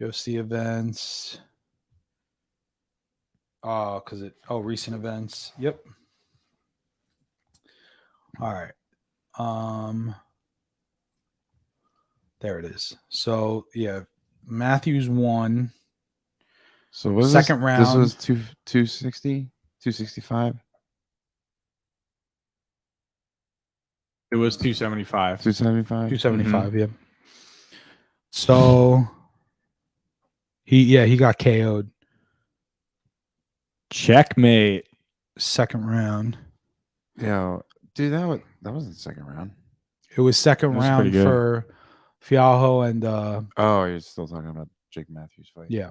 UFC events. Recent events. Yep. All right. There it is. So yeah, Matthews won. So was Second this? round. This was 260, 265, It was 275. 275. 275. Yeah. So he got KO'd Checkmate. second round. Yeah, dude, that wasn't the second round. It was second That was round pretty good. for Fialho and Oh, you're still talking about Jake Matthews fight? yeah.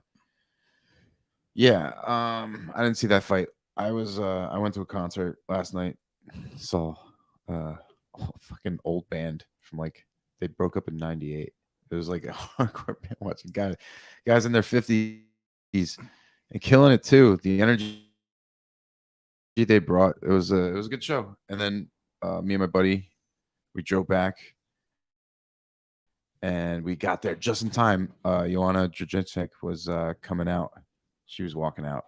Yeah. I didn't see that fight. I went to a concert last night. Saw a fucking old band from like they broke up in '98. It was like a hardcore band watching guys in their 50s and killing it too. The energy they brought, it was a good show. And then me and my buddy, we drove back and we got there just in time. Joanna Jacek was coming out. She was walking out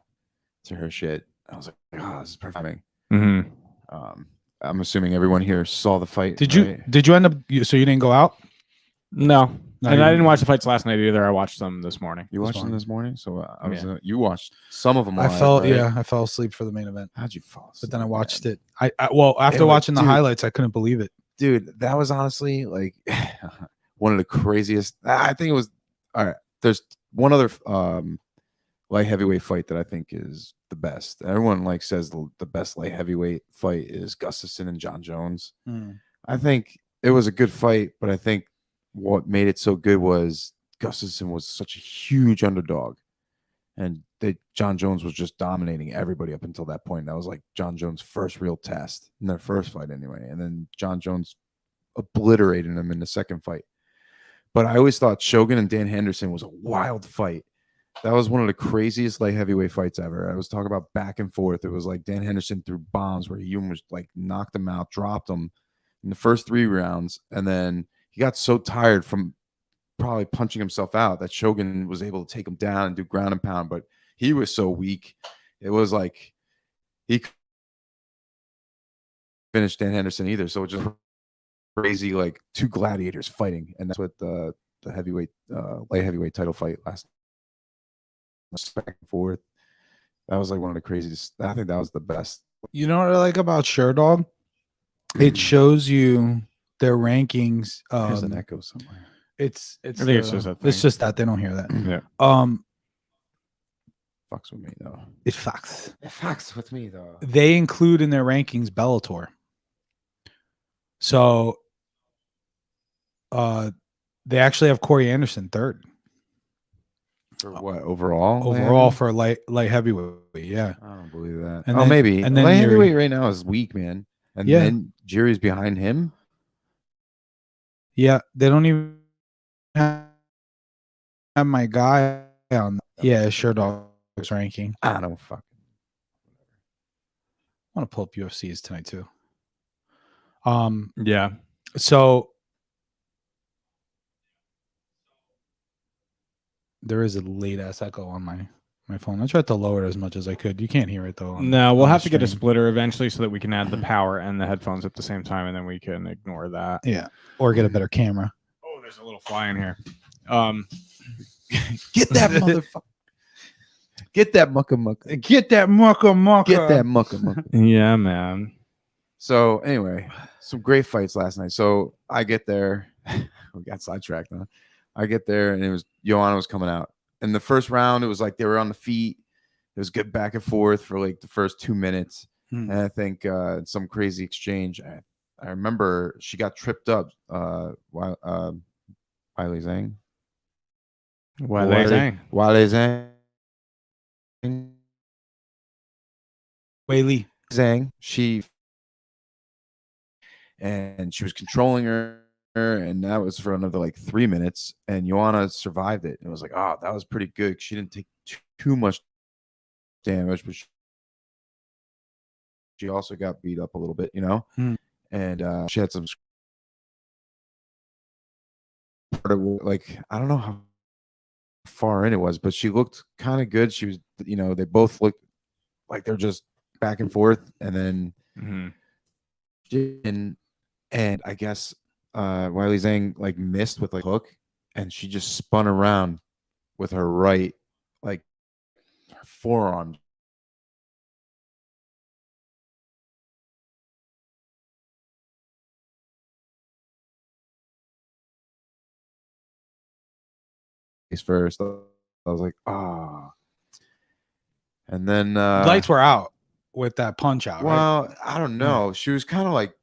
to her shit. I was like, oh, this is perfect timing. Mm-hmm. I'm assuming everyone here saw the fight. Did you end up? So you didn't go out? No. No, And you I didn't didn't. watch the fights last night either. I watched them this morning. You watched them morning. this morning? So I was. Yeah. You watched some of them. I Live, fell. right? Yeah, I fell asleep for the main event. How'd you fall asleep? But then I watched man? it. After watching the dude. highlights, I couldn't believe it. Dude, that was honestly like one of the craziest. I think it was. All right. There's one other light heavyweight fight that I think is the best. Everyone like says the best light heavyweight fight is Gustafsson and John Jones. I think it was a good fight, but I think what made it so good was Gustafsson was such a huge underdog, and John Jones was just dominating everybody up until that point. That was like John Jones' first real test in their first fight, anyway. And then John Jones obliterated him in the second fight. But I always thought Shogun and Dan Henderson was a wild fight. That was one of the craziest light heavyweight fights ever. I was talking about back and forth. It was like Dan Henderson threw bombs where he almost like knocked him out, dropped him in the first 3 rounds, and then he got so tired from probably punching himself out that Shogun was able to take him down and do ground and pound, but he was so weak. It was like he couldn't finish Dan Henderson either. So it just crazy, like 2 gladiators fighting, and that's what the heavyweight light heavyweight title fight last back and forth. That was like one of the craziest. I think that was the best. You know what I like about Sherdog? It shows you their rankings. There's an echo somewhere. It's I think it's just that thing. it's just that they don't hear that. Yeah. Fucks with me though. It fucks. It fucks with me though. They include in their rankings Bellator. So they actually have Corey Anderson third. For what overall? Overall for light heavyweight, yeah. I don't believe that. And then, maybe. And then light heavyweight right now is weak, man. And yeah. then Jerry's behind him. Yeah, they don't even have my guy on. Yeah, Sherdog's ranking. I don't fucking. I want to pull up UFC's tonight too. Yeah. So there is a late ass echo on my phone. I tried to lower it as much as I could. You can't hear it though. No, we'll have to get a splitter eventually so that we can add the power and the headphones at the same time, and then we can ignore that. Yeah, or get a better camera. Oh, there's a little fly in here. Get that motherfucker. Get that mucka mucka. Get that mucka mucka. Get that mucka mucka. Yeah, man. So anyway, some great fights last night. So I get there. We got sidetracked, huh? I get there and it was Joanna was coming out. In the first round, it was like they were on the feet. It was good back and forth for like the first 2 minutes. And I think some crazy exchange. I remember she got tripped up. Wiley Zhang. Wiley Zhang. Weili Zhang. She was controlling her, and that was for another like 3 minutes. And Joanna survived it. And it was like, oh, that was pretty good. She didn't take too much damage, but she also got beat up a little bit, you know. And she had some like I don't know how far in it was, but she looked kind of good. She was, they both looked like they're just back and forth, and then and I guess Wiley Zhang like missed with like hook, and she just spun around with her right, like her forearm. First, I was like, and then Lights were out with that punch out. well, right? I don't know. She was kind of like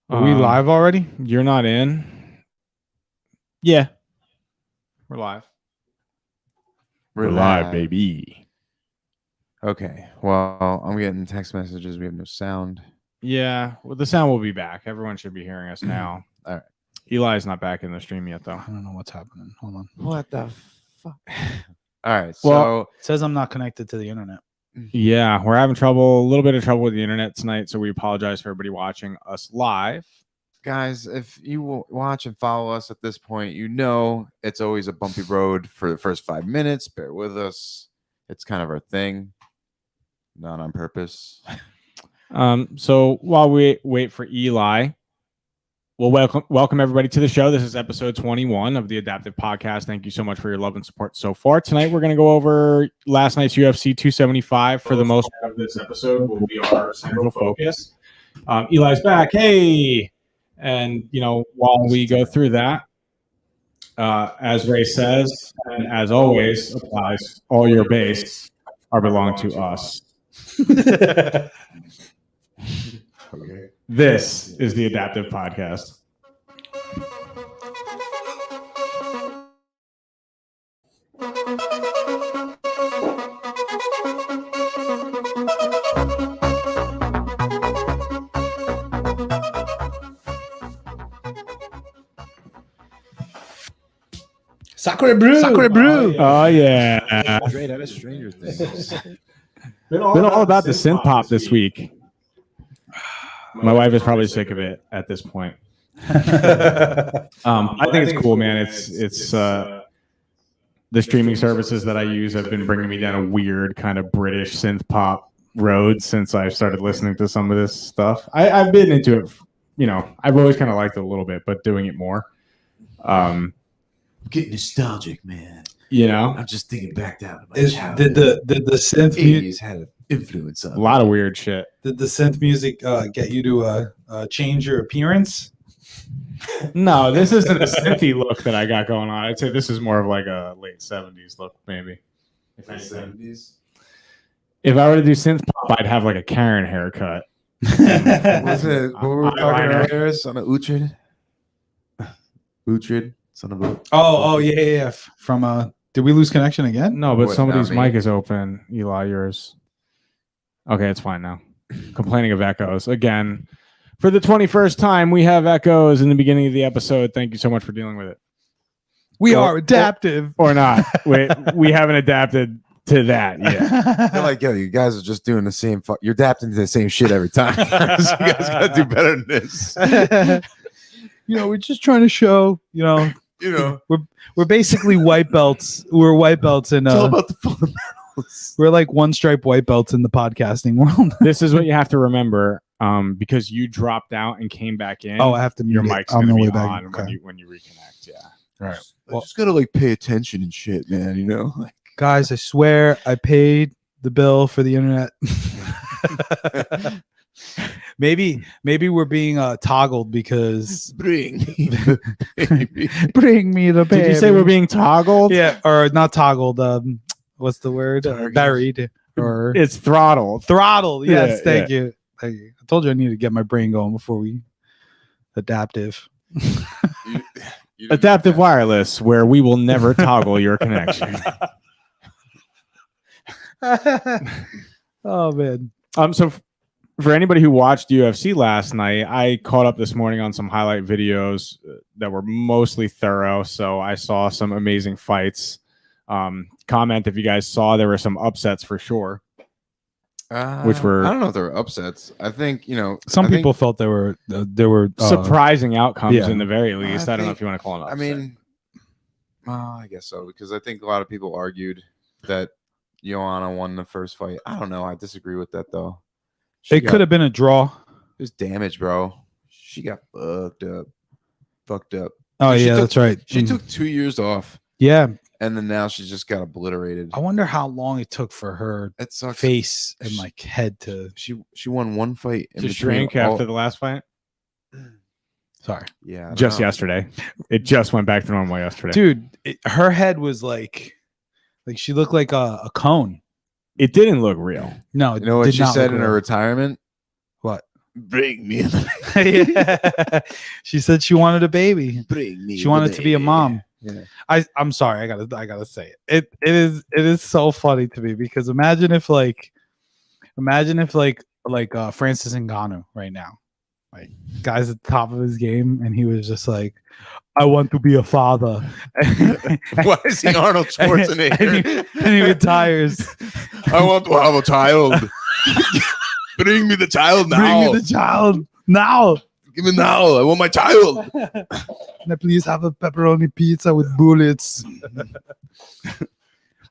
Are we live already? You're not in. Yeah, we're live. we're live, baby. Okay, well, I'm getting text messages. We have no sound. Yeah, well, the sound will be back. Everyone should be hearing us now. All right. Eli's not back in the stream yet, though. I don't know what's happening. Hold on. What the fuck? All right, Well, It says I'm not connected to the internet. Yeah, we're having a little bit of trouble with the internet tonight, so we apologize for everybody watching us live. guys, if you watch and follow us at this point, it's always a bumpy road for the first 5 minutes. Bear with us. It's kind of our thing, not on purpose. So while we wait for Eli, we'll welcome everybody to the show. This is episode 21 of the Adaptive Podcast. Thank you so much for your love and support so far. Tonight we're going to go over last night's UFC 275. For the most part of this episode will be our central focus. Eli's back. Hey! And, while we go through that, as Ray says, and as always applies, all your base are belong to us. This is the Adaptive Podcast. Sacre Brew. Sacre Brew. Oh, yeah. Straight out of Stranger Things. Been all about the synth pop this week. My wife is probably sick of it at this point. I think it's cool, man. It's the streaming services that I use have been bringing me down a weird kind of British synth pop road since I started listening to some of this stuff. I've been into it, I've always kind of liked it a little bit, but doing it more. Getting nostalgic, man. I'm just thinking back down to my childhood. Did the synth 80s had an influence on a lot of weird shit. Did the synth music get you to change your appearance? No, this isn't a synthy look that I got going on. I'd say this is more of like a late 70s look, maybe. the 70s. If I were to do synth pop, I'd have like a Karen haircut. What were we talking Eyeliner. about, Harris? On a Uhtred? Uhtred? Son of a... Oh, yeah. From did we lose connection again? No, but What, somebody's not me? mic is open. Eli, yours. Okay, it's fine now. Complaining of echoes. Again, for the 21st time, we have echoes in the beginning of the episode. Thank you so much for dealing with it. We are adaptive. Or not. We haven't adapted to that yet. They're like, yo, you guys are just doing the same. You're adapting to the same shit every time. So you guys got to do better than this. We're just trying to show, You know, We're basically white belts. We're white belts in it's all about the fundamentals. we're like one stripe white belts in the podcasting world. This is what you have to remember, because you dropped out and came back in. Oh, I have to your mute it mic's on gonna the be way back. on Okay. when you reconnect. Yeah. All right. I just gotta like pay attention and shit, man. You know, like Guys, I swear I paid the bill for the internet. maybe we're being toggled because bring me the baby. bring me the baby. Did you say we're being toggled? Yeah, or not toggled. What's the word? Buried or It's throttled. throttled. Yes, Yeah, thank you. Thank you. I told you I need to get my brain going before we adaptive. You didn't Adaptive know wireless, where we will never toggle your connection. Oh man. So for anybody who watched UFC last night, I caught up this morning on some highlight videos that were mostly thorough. So I saw some amazing fights. Comment if you guys saw, there were some upsets for sure. Which were I don't know if they were upsets. I think Some I think- people felt there were surprising outcomes yeah. in the very least. I don't know think- if you want to call them I upset. mean, I guess so because I think a lot of people argued that Joanna won the first fight. I don't know. I disagree with that though. It could have been a draw. It was damage, bro. She got fucked up. Oh She yeah, took- that's right. She Mm. took 2 years off, Yeah. and then now she just got obliterated. I wonder how long it took for her It sucks. face and like head to. She won one fight in to between shrink all- after the last fight. Sorry, Yeah, I don't Just know. yesterday. It just went back to normal yesterday. dude. Her head was like she looked like a cone. It didn't look real. No, You know what did she not said look in her real. retirement? What? Bring me, Yeah. She said she wanted a baby. bring me. She wanted to be a mom. Yeah. I'm sorry. I gotta say it. It is so funny to me because imagine if Francis Ngannou right now, like guy's at the top of his game, and he was just like, I want to be a father. Why is he Arnold Schwarzenegger? and he retires. I want to have a child. Bring me the child now. Bring me the child now. Give me now. I want my child. Can I please have a pepperoni pizza with bullets?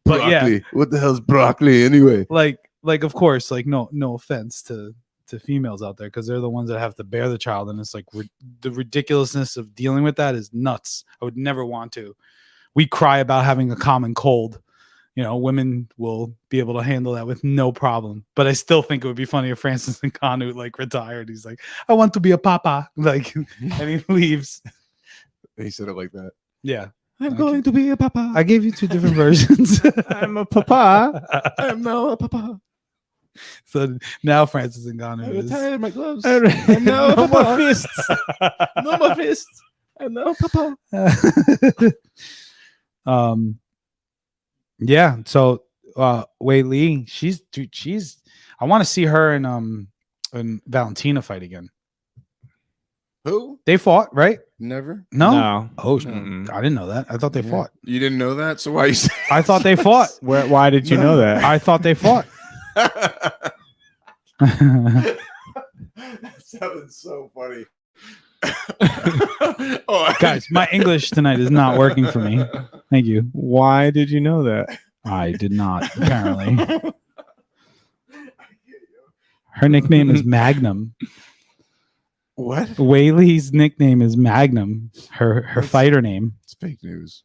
But yeah, Broccoli. What the hell's broccoli anyway? like of course, like no offense to females out there because they're the ones that have to bear the child, and it's like the ridiculousness of dealing with that is nuts. I would never want to. We cry about having a common cold. Women will be able to handle that with no problem. But I still think it would be funny if Francis Ngannou like retired. He's like, I want to be a papa, like, and he leaves. He said it like that. Yeah, I'm going to be a papa. I gave you two different versions. I'm a papa. I'm now a papa. So now Francis Ngannou I is. retired my gloves. No no more fists. No more fists. I'm now a papa. Yeah, so Wei Li, she's I want to see her and Valentina fight again. Who? They fought, right? Never. No. No. Oh, Mm-mm. I didn't know that. I thought they Yeah. fought. You didn't know that, so why you say? I thought they fought. Why did you know that? I thought they fought. That sounded so funny. Guys, my English tonight is not working for me. Thank you. Why did you know that? I did not, apparently. Her nickname is Magnum. What? Wei Li's nickname is Magnum. Her fighter name. It's fake news.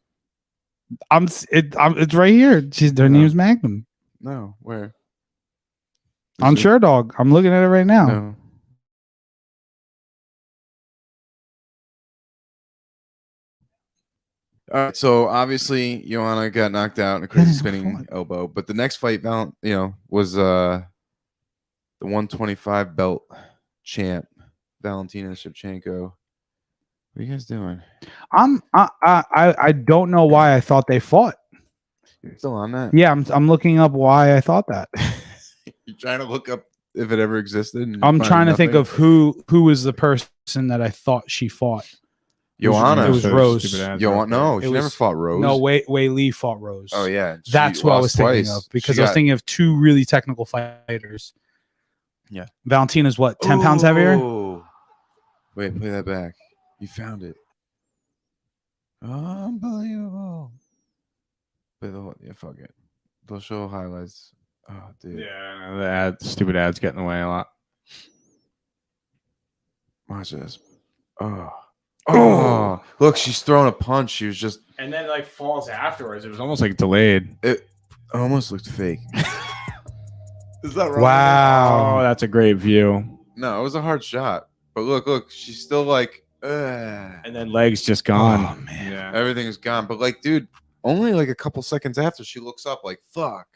It's right here. Her name is Magnum. No, where? On Is it? Sure Dog. I'm looking at it right now. No. All right, so obviously Joanna got knocked out in a crazy spinning elbow, but the next fight, was the 125 belt champ, Valentina Shevchenko. What are you guys doing? I don't know why I thought they fought. You're still on that? Yeah, I'm looking up why I thought that. You're trying to look up if it ever existed. and you I'm find trying to think nothing? of who was the person that I thought she fought. Joanna. It was So Rose. stupid ass Joanna. right No, It she never was- fought Rose. No, Wei Li fought Rose. Oh yeah, she That's what I was lost thinking twice. of because She I was got- thinking of two really technical fighters. Yeah. Valentina's what, 10 pounds heavier? Ooh. Wait, play that back. You found it. Unbelievable. But yeah, fuck it. They'll show highlights. Oh, dude. Yeah, the stupid ads get in the way a lot. Watch this. Oh, look, she's throwing a punch. She was just. And then like falls afterwards. It was almost like delayed. It almost looked fake. Is that wrong? Wow. Oh, that's a great view. No, it was a hard shot. But look, she's still like. And then legs just gone. Oh, man. Yeah. Everything is gone. But like, dude, only like a couple seconds after she looks up, like, fuck.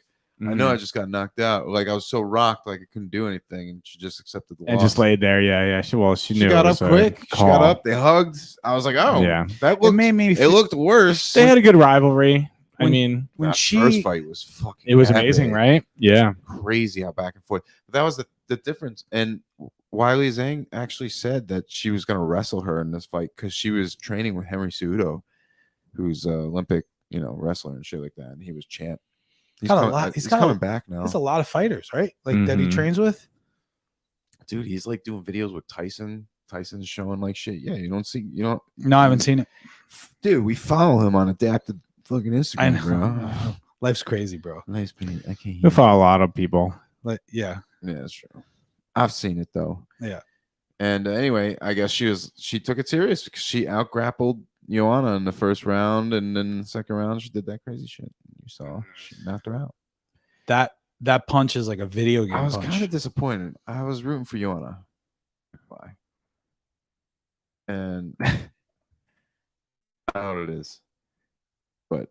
I know I just got knocked out. Like I was so rocked, like I couldn't do anything, and she just accepted the loss. And just laid there. Yeah. She knew. She got up quick. She got up. They hugged. I was like, oh, Yeah. that looked. It looked worse. They had a good rivalry. I mean, when that she first fight was fucking. it was epic. amazing, right? Yeah. Crazy how back and forth. But that was the difference. And Wiley Zhang actually said that she was going to wrestle her in this fight because she was training with Henry Cejudo, who's an Olympic, wrestler and shit like that, and he was champ. He's coming back now. There's a lot of fighters, right? Like that he trains with. Dude, he's like doing videos with Tyson. Tyson's showing like shit. Yeah, you don't. No, I haven't seen it. Dude, we follow him on adapted fucking Instagram, I know. bro. Life's crazy, bro. Nice, I can't. You follow a lot of people. Like, yeah, that's true. I've seen it though. Yeah. And anyway, I guess she took it serious because she out grappled Joanna in the first round, and then the second round she did that crazy shit. You saw she knocked her out. That punch is like a video game. I was punch. kind of disappointed. I was rooting for Joanna. Why? And I don't know what it is, but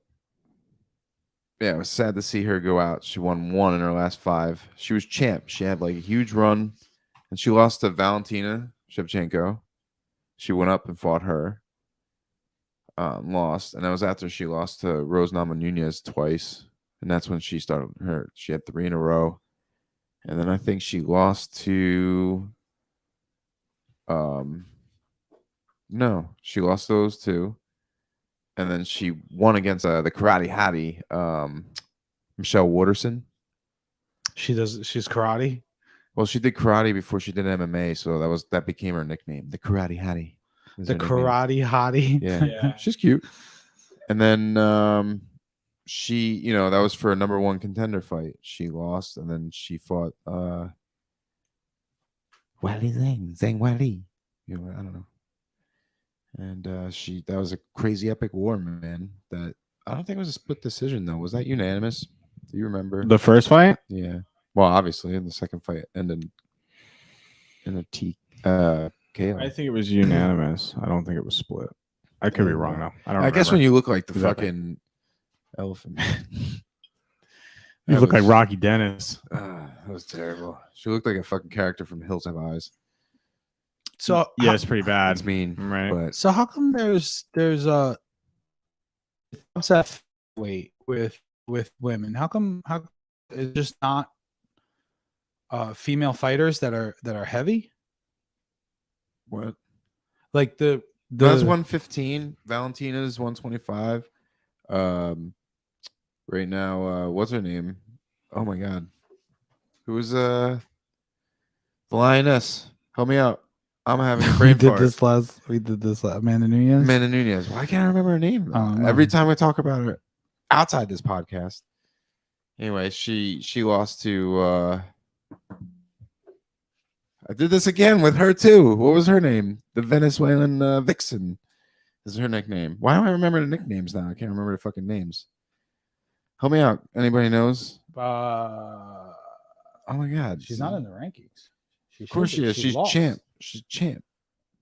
yeah, it was sad to see her go out. She won 1 in her last 5. She was champ. She had like a huge run, and she lost to Valentina Shevchenko. She went up and fought her. Lost, and that was after she lost to Rose Namajunas twice, and that's when she started her. She had 3 in a row, and then I think she lost to. No, she lost those 2, and then she won against the Karate Hattie, Michelle Waterson. She's karate. Well, she did karate before she did MMA, so that became her nickname, the Karate Hattie. The karate hottie. Yeah. She's cute. And then she, that was for a number 1 contender fight. She lost, and then she fought Wally Zhang Wally. I don't know. And that was a crazy epic war, man. That I don't think it was a split decision though. Was that unanimous? Do you remember The first fight? Yeah. Well, obviously, in the second fight ended in a KO. I think it was unanimous. I don't think it was split. I could be wrong though. I guess when you look like the fucking elephant man. You look like Rocky Dennis. That was terrible. She looked like a fucking character from Hills Have Eyes. So yeah, it's pretty bad. It's mean, right? But so how come there's a weight with women? How it's just not female fighters that are heavy? What? Like the that's 115. Valentina's 125. Right now, what's her name? Oh my god, who was the lioness? Help me out. I'm having a brain fart. We did this last. Amanda Nunes. Amanda Nunes. Why can't I remember her name? Every time we talk about her outside this podcast. Anyway, she lost to. I did this again with her too. What was her name? The Venezuelan Vixen is her nickname. Why do I remember the nicknames now? I can't remember the fucking names. Help me out. Anybody knows? Oh my god, she's not in the rankings. Of course she is. She's champ. She's champ.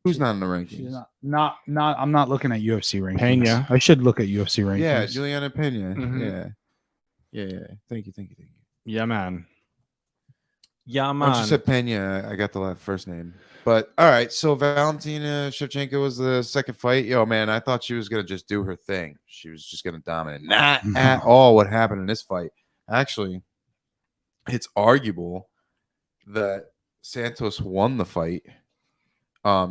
Who's not in the rankings? She's not. I'm not looking at UFC rankings. Pena. I should look at UFC rankings. Yeah, Juliana Pena. Mhm. Yeah. Thank you. Yeah, man. Once you said Pena, I got the first name. But all right, so Valentina Shevchenko was the second fight. Yo, man, I thought she was gonna just do her thing. She was just gonna dominate. Not at all what happened in this fight. Actually, it's arguable that Santos won the fight.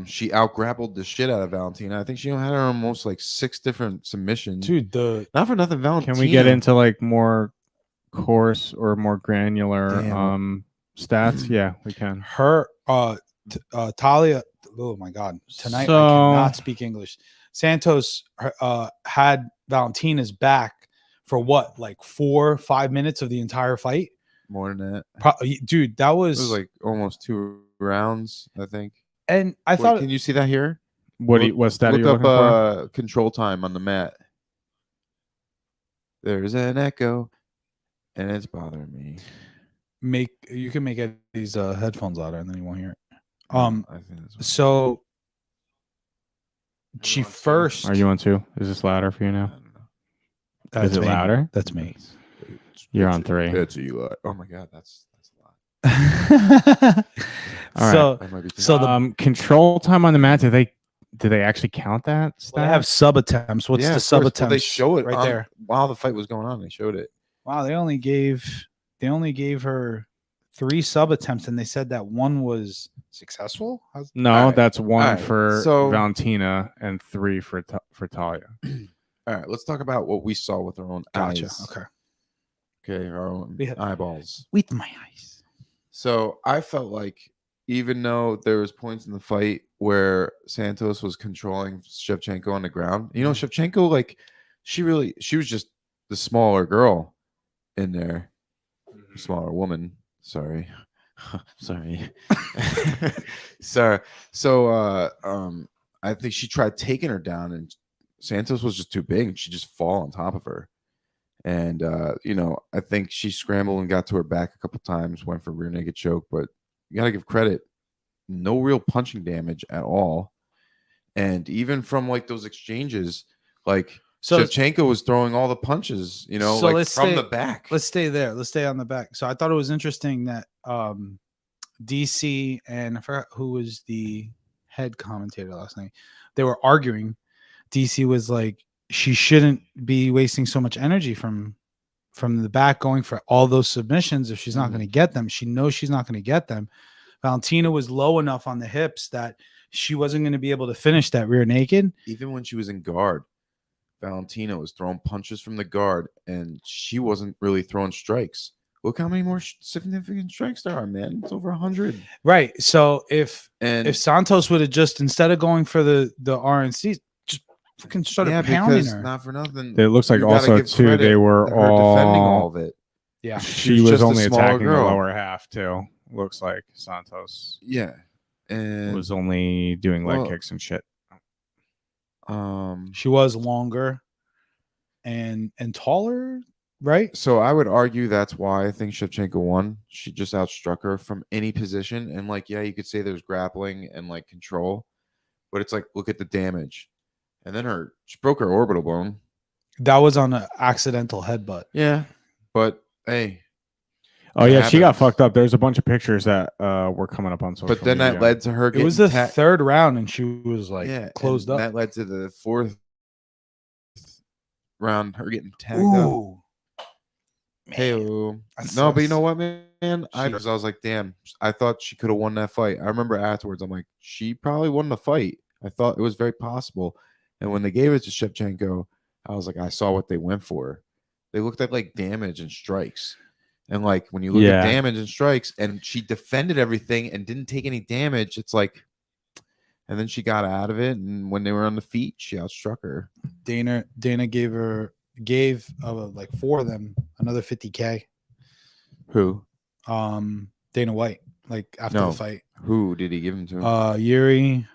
She out-grappled the shit out of Valentina. I think she had her almost like 6 different submissions. Dude, not for nothing, Valentina. Can we get into like more coarse or more granular stats? Yeah, we can. Her Talia. Oh my god! Tonight So- I cannot speak English. Santos had Valentina's back for what, like 4 or 5 minutes of the entire fight. More than that. Dude, that It was was like almost 2 rounds, I think. and I Wait, thought can you see that here? What stat are you Look looking for? up control time on the mat. There's an echo, and it's bothering me. you can make these headphones louder and then you won't hear it. I think that's what So she first. Are you on 2? Is this louder for you I now? don't know. That's Is it me. louder? That's me. You're on 3. That's you. Oh my god, that's a lot. All So That might be too so much. the control time on the mat. Do they actually count that? they have sub attempts. What's Yeah, the of sub course. attempts? Well, they show it right there. while the fight was going on. They showed it. Wow, they only gave her 3 sub attempts, and they said that one was successful. No, All right. that's 1 All right. for So- Valentina and 3 for Talia. All right, let's talk about what we saw with our own Gotcha. eyes. Okay. Our own We had- eyeballs. With my eyes. So I felt like even though there was points in the fight where Santos was controlling Shevchenko on the ground, you know, Shevchenko, like she was just the smaller girl in there, smaller woman. Sorry. Sorry. So I think she tried taking her down and Santos was just too big and she just fall on top of her. And you know, I think she scrambled and got to her back a couple times, went for rear naked choke, but you gotta give credit. No real punching damage at all. And even from like those exchanges, like So Shevchenko was throwing all the punches, you know, So like let's from stay- the back. let's stay there. Let's stay on the back. So I thought it was interesting that DC and I forgot who was the head commentator last night. They were arguing. DC was like, she shouldn't be wasting so much energy from the back going for all those submissions if she's not going to get them. She knows she's not going to get them. Valentina was low enough on the hips that she wasn't going to be able to finish that rear naked. Even when she was in guard, Valentina was throwing punches from the guard and she wasn't really throwing strikes. Look how many more significant strikes there are, man. It's over 100. Right. So if And Santos would have just, instead of going for the RNC, just fucking started pounding because her. not for nothing. It looks like you gotta also give too credit they to were her defending all all of it. Yeah. she was was just a only smaller attacking girl. the lower half too. Looks like Santos Yeah. And was only doing leg well, kicks and shit. She was longer and taller, right? so I would argue that's why I think Shevchenko won. She just outstruck her from any position. And like, yeah, you could say there's grappling and like control, but it's like, look at the damage. And then she broke her orbital bone. That was on an accidental headbutt. Yeah. But hey, Oh it yeah, she got happens. fucked up. There's a bunch of pictures that were coming up on social But then media. that led to her It getting was the tagged. third round and she was like Yeah, closed and up. That led to the 4th round, her getting tagged up. Ooh. Hey, that no, but you sucks. know what, man? I was like, damn, I thought she could have won that fight. I remember afterwards, I'm like, she probably won the fight. I thought it was very possible. And when they gave it to Shevchenko, I was like, I saw what they went for. They looked at like damage and strikes. And like when you look Yeah. at damage and strikes, and she defended everything and didn't take any damage, it's like, and then she got out of it. And when they were on the feet, she outstruck her. Dana gave like 4 of them another 50K. Who? Dana White, like after No. the fight. Who did he give him to? Yuri,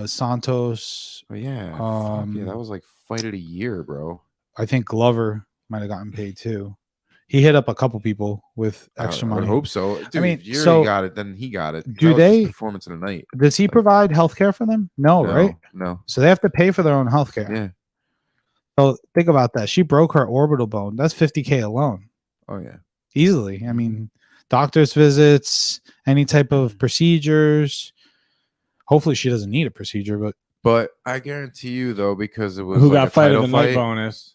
Santos. Oh yeah, fuck yeah, that um, was like fight of the year, bro. I think Glover might have gotten paid too. He hit up a couple people with extra I money. would hope so. Dude, mean, if Yuri so got it, then he got it. do That was his they- performance of the night? Does he provide health care for them? No, right? No. So they have to pay for their own health care. Yeah. So think about that. She broke her orbital bone. That's 50K alone. Oh yeah. Easily. I mean, doctor's visits, any type of procedures. Hopefully she doesn't need a procedure, but I guarantee you though, because it was Who like got a fight of title the night fight, bonus?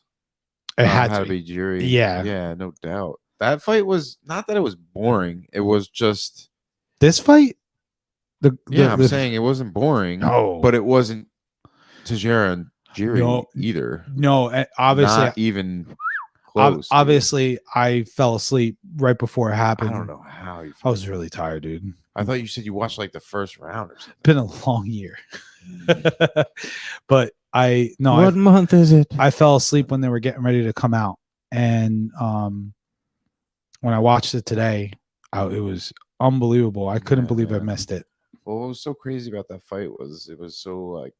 it had to to be. be Jury. Yeah. Yeah, no doubt. That fight was not that it was boring. It was just This fight? I'm saying it wasn't boring. No. But it wasn't Tajera and Jury No. either. No, obviously Not even close. dude. obviously I fell asleep right before it I happened. don't know how you I was really tired, dude. I thought you said you watched like the first round or something. Been a long year. But What month is it? I fell asleep when they were getting ready to come out, and when I watched it today, it was unbelievable. I couldn't believe I missed it. Well, what was so crazy about that fight was it was so like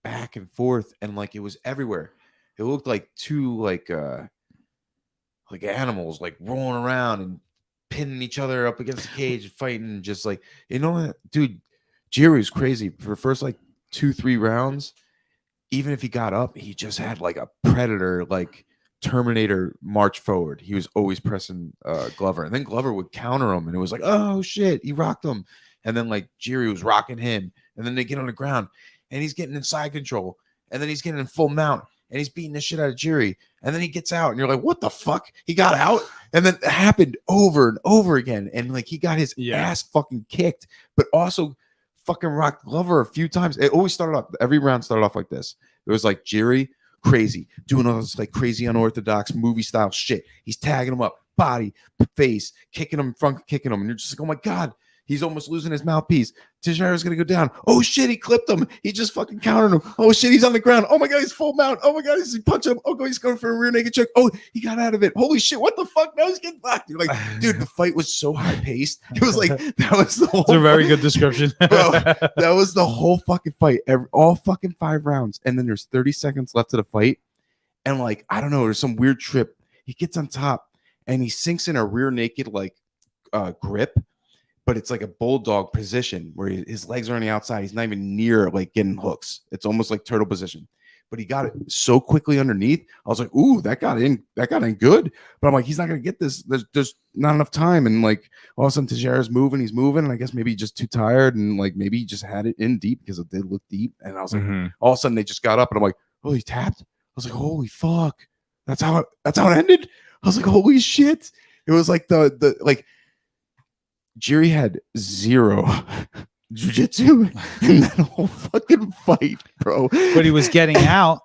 back and forth, and like it was everywhere. It looked like two like animals like rolling around and pinning each other up against the cage and fighting, and just like, you know what, dude, Jerry was crazy for the first like 2-3 rounds. Even if he got up, he just had like a predator, like Terminator march forward. He was always pressing Glover, and then Glover would counter him, and it was like, oh shit, he rocked him. And then like Jerry was rocking him, and then they get on the ground, and he's getting in side control, and then he's getting in full mount, and he's beating the shit out of Jerry, and then he gets out, and you're like, what the fuck? He got out, and then it happened over and over again, and like he got his ass fucking kicked, but also fucking rocked Glover a few times. It always started off, every round started off like this. It was like Jerry crazy, doing all this like crazy unorthodox movie style shit. He's tagging him up, body, face, kicking him, front kicking him, and you're just like, oh my god. He's almost losing his mouthpiece. Teixeira's going to go down. Oh, shit, he clipped him. He just fucking countered him. Oh, shit, he's on the ground. Oh, my God, he's full mount. Oh, my God, he's punching him. Oh, God, he's going for a rear naked choke. Oh, he got out of it. Holy shit, what the fuck? Now he's getting blocked. You're like, dude, the fight was so high-paced. It was like, that was the whole It's a very good description. Bro, that was the whole fucking fight. All fucking 5 rounds. And then there's 30 seconds left of the fight. And, like, I don't know, there's some weird trip. He gets on top, and he sinks in a rear naked, like, grip. But it's like a bulldog position where his legs are on the outside. He's not even near like getting hooks. It's almost like turtle position. But he got it so quickly underneath. I was like, ooh, that got in good. But I'm like, he's not gonna get this. There's not enough time. And like all of a sudden Teixeira's moving, he's moving, and I guess maybe just too tired, and like maybe he just had it in deep because it did look deep. And I was like, all of a sudden they just got up, and I'm like, oh, he tapped. I was like, holy fuck, that's how it ended. I was like, holy shit. It was like the like. Jerry had 0 jiu-jitsu in that whole fucking fight, bro. But he was getting out.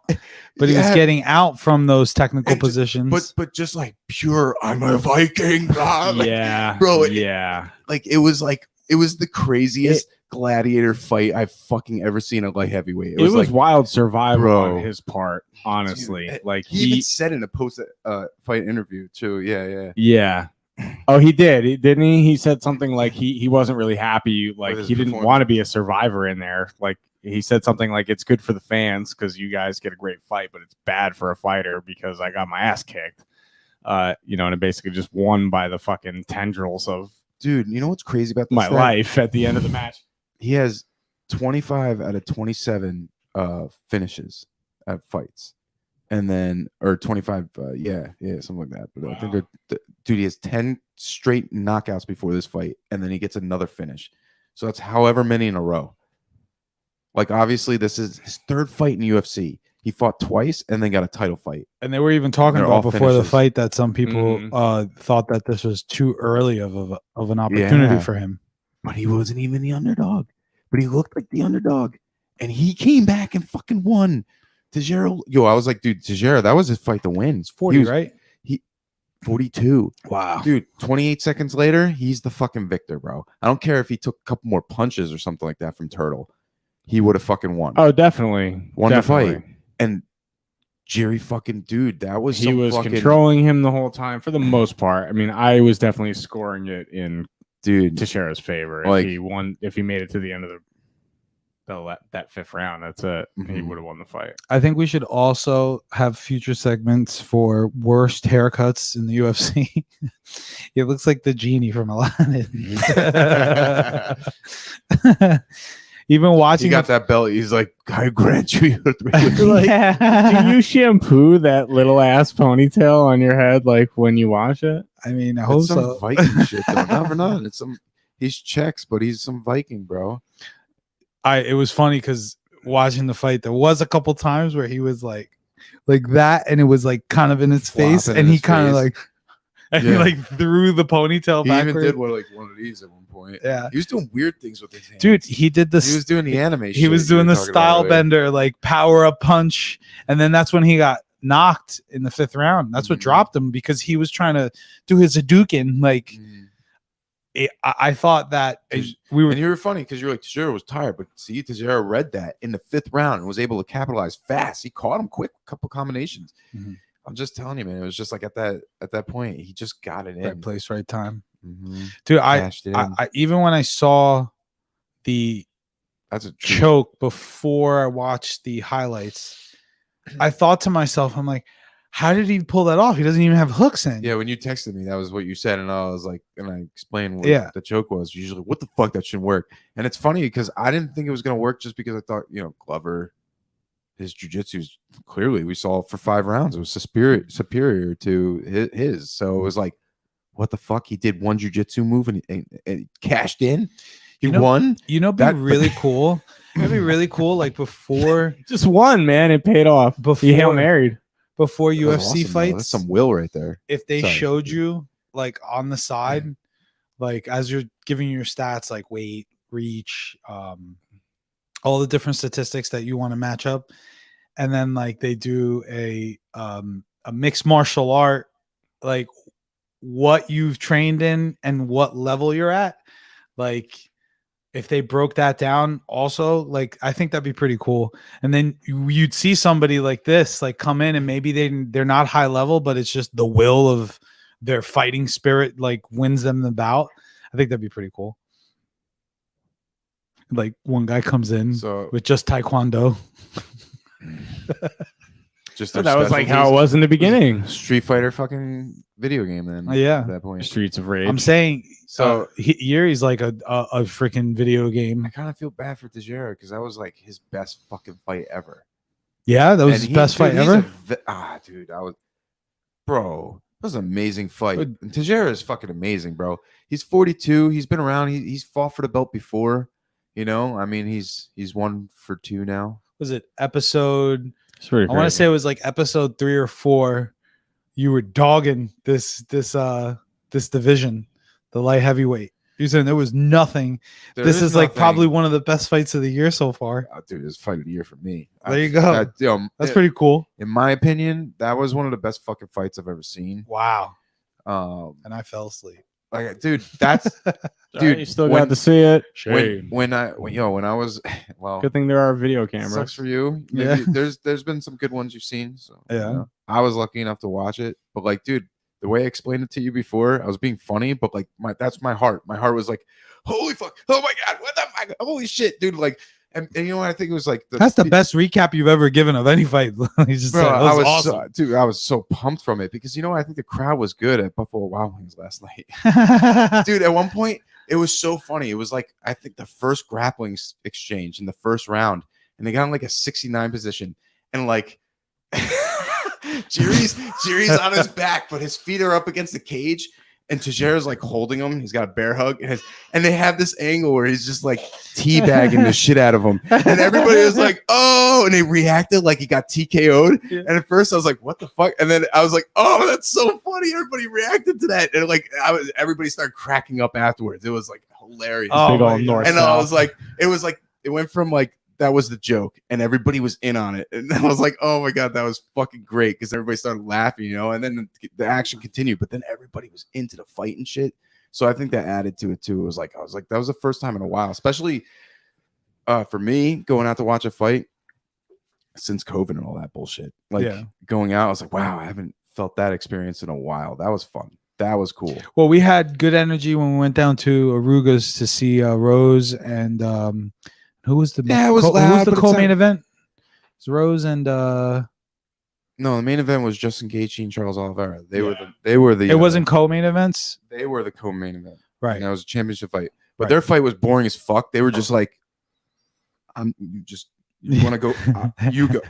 But he was getting out from those technical positions. But just like pure, I'm a Viking. Blah. Like, yeah, bro. It was the craziest gladiator fight I've fucking ever seen at light heavyweight. It was like wild survival on his part, honestly. Dude, like he even said in a post fight interview too. Yeah. Oh, he did, didn't he? He said something like he wasn't really happy, like he didn't want to be a survivor in there. Like he said something like, it's good for the fans because you guys get a great fight, but it's bad for a fighter because I got my ass kicked. And it basically just won by the fucking tendrils of, dude. You know what's crazy about this my life at the end of the match? He has 25 out of 27 finishes at fights. And then, or 25, something like that. But wow. I think dude, he has 10 straight knockouts before this fight, and then he gets another finish. So that's however many in a row. Like, obviously, this is his 3rd fight in UFC. He fought twice and then got a title fight. And they were even talking about before the fight that some people thought that this was too early of an opportunity for him. But he wasn't even the underdog. But he looked like the underdog. And he came back and fucking won. Teixeira, I was like, dude, Teixeira, that was his fight to win. 40, right? 42. Wow. Dude, 28 seconds later, he's the fucking victor, bro. I don't care if he took a couple more punches or something like that from Turtle. He would have fucking won. Oh, definitely. Won the fight. And Jerry fucking, dude, that was he was controlling him the whole time for the most part. I mean, I was definitely scoring it in Teixeira's favor. Like, if he made it to the end of that 5th round, that's it. He would have won the fight. I think we should also have future segments for worst haircuts in the UFC. It looks like the genie from Aladdin. Even watching, he got that belt. He's like, I grant you your 3. Do you shampoo that little ass ponytail on your head like when you wash it? I mean, I hope so. Viking shit, though. Never not. It's he's Czechs, but he's some Viking, bro. It was funny because watching the fight, there was a couple times where he was like that, and it was like kind of in his face, and he kind of like, and he like threw the ponytail back. He even did one of these at one point. Yeah, he was doing weird things with his hands. Dude, he did this. He was doing the animation. He was doing the style bender, like power up punch, and then that's when he got knocked in the 5th round. That's what dropped him because he was trying to do his Hadouken, like. I thought that we were. And you were funny because you're like, Tajiro was tired, but see, Tajiro read that in the 5th round and was able to capitalize fast. He caught him quick, a couple combinations. Mm-hmm. I'm just telling you, man. It was just like at that point, he just got it in. Right place, right time. Mm-hmm. Dude, I even when I saw the choke before I watched the highlights, I thought to myself, I'm like, how did he pull that off? He doesn't even have hooks in. Yeah, when you texted me, that was what you said, and I was like, and I explained what the choke was. Usually, what the fuck, that shouldn't work. And it's funny because I didn't think it was gonna work just because I thought, Glover, his jiu-jitsu is clearly, we saw for 5 rounds, it was superior to his. So it was like, what the fuck? He did one jiu-jitsu move and cashed in. He won. Be really cool. It'd be really cool. Like before, just one, man. It paid off. Before he Hail Married. Before UFC awesome, fights, that's some will right there. If they showed you like on the side, like as you're giving your stats, like weight, reach, all the different statistics that you want to match up, and then like they do a mixed martial art, like what you've trained in and what level you're at, like. If they broke that down also, like, I think that'd be pretty cool. And then you'd see somebody like this, like come in and maybe they're not high level, but it's just the will of their fighting spirit, like wins them the bout. I think that'd be pretty cool. Like one guy comes in with just Taekwondo. Just that was like how it was in the beginning. Street Fighter fucking video game then. Yeah. At that point. Streets of Rage. I'm saying Yuri's like a freaking video game. I kind of feel bad for Tajiro because that was like his best fucking fight ever. Yeah, that was his best fight ever. Dude, bro, that was an amazing fight. And Tajiro is fucking amazing, bro. He's 42. He's been around. He's fought for the belt before. I mean, he's 1 for 2 now. Was it episode? I want to say it was like episode 3 or 4. You were dogging this division, the light heavyweight. You said there was nothing. This is like probably one of the best fights of the year so far. Oh, dude, this fight of the year for me. There you go. That's pretty cool. In my opinion, that was one of the best fucking fights I've ever seen. Wow. And I fell asleep. Like, dude, that's dude. You still got to see it. When I was good thing there are video cameras. Sucks for you. Maybe there's been some good ones you've seen. So I was lucky enough to watch it. But like, dude, the way I explained it to you before, I was being funny, but like that's my heart. My heart was like, holy fuck, oh my god, what the fuck, holy shit, dude. Like, and you know what I think it was like that's the best recap you've ever given of any fight. Just bro, I was awesome. Dude, I was so pumped from it because I think the crowd was good at Buffalo Wild Wings last night. Dude, at one point it was so funny. It was like I think the first grappling exchange in the first round, and they got in like a 69 position, and like Jiri's on his back, but his feet are up against the cage. And Tajiro's like holding him. He's got a bear hug. And they have this angle where he's just like teabagging the shit out of him. And everybody was like, oh, and they reacted like he got TKO'd. Yeah. And at first I was like, what the fuck? And then I was like, oh, that's so funny. Everybody reacted to that. And like everybody started cracking up afterwards. It was like hilarious. Oh, and I was like, it went from like, that was the joke, and everybody was in on it. And I was like, oh my god, that was fucking great because everybody started laughing, and then the action continued, but then everybody was into the fight and shit. So I think that added to it too. I was like, that was the first time in a while, especially for me going out to watch a fight since COVID and all that bullshit. Like going out, I was like, wow, I haven't felt that experience in a while. That was fun. That was cool. Well, we had good energy when we went down to Aruga's to see Rose and who was the who was the co-main event? It's Rose and no, the main event was Justin Gaethje and Charles Oliveira. They were the. It wasn't co-main events. They were the co-main event, right? And that was a championship fight, but their fight was boring as fuck. They were just like, you want to go, you go,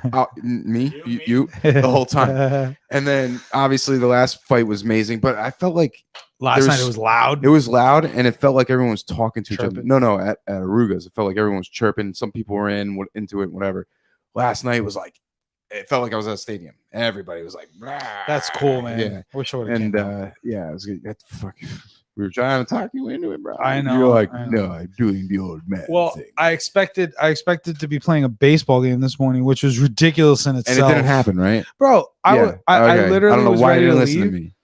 me, you the whole time, and then obviously the last fight was amazing. But I felt like last night it was loud. It was loud, and it felt like everyone was talking to each other. No, at Aruga's, it felt like everyone was chirping. Some people were into it, whatever. Last night was like, it felt like I was at a stadium. Everybody was like, blah. That's cool, man. Yeah, wish I would have. And it was good. We were trying to talk you into it, bro. I know. You're like, no, I'm doing the old man thing. I expected to be playing a baseball game this morning, which was ridiculous in itself. And it didn't happen, right? Bro, I literally I don't know was why ready you didn't to listen leave. to me.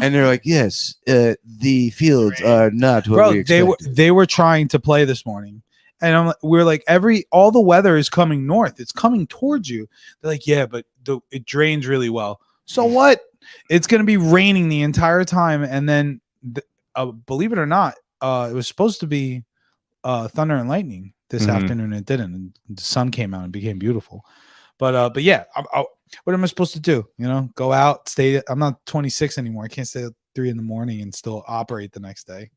And they're like, yes, the fields are not what we expected. they were trying to play this morning. And we're like, all the weather is coming north. It's coming towards you. They're like, yeah, but it drains really well. So what? It's going to be raining the entire time. And then, believe it or not, it was supposed to be thunder and lightning this afternoon. It didn't. And the sun came out and became beautiful. But yeah, what am I supposed to do? Go out, stay. I'm not 26 anymore. I can't stay at 3 a.m. and still operate the next day.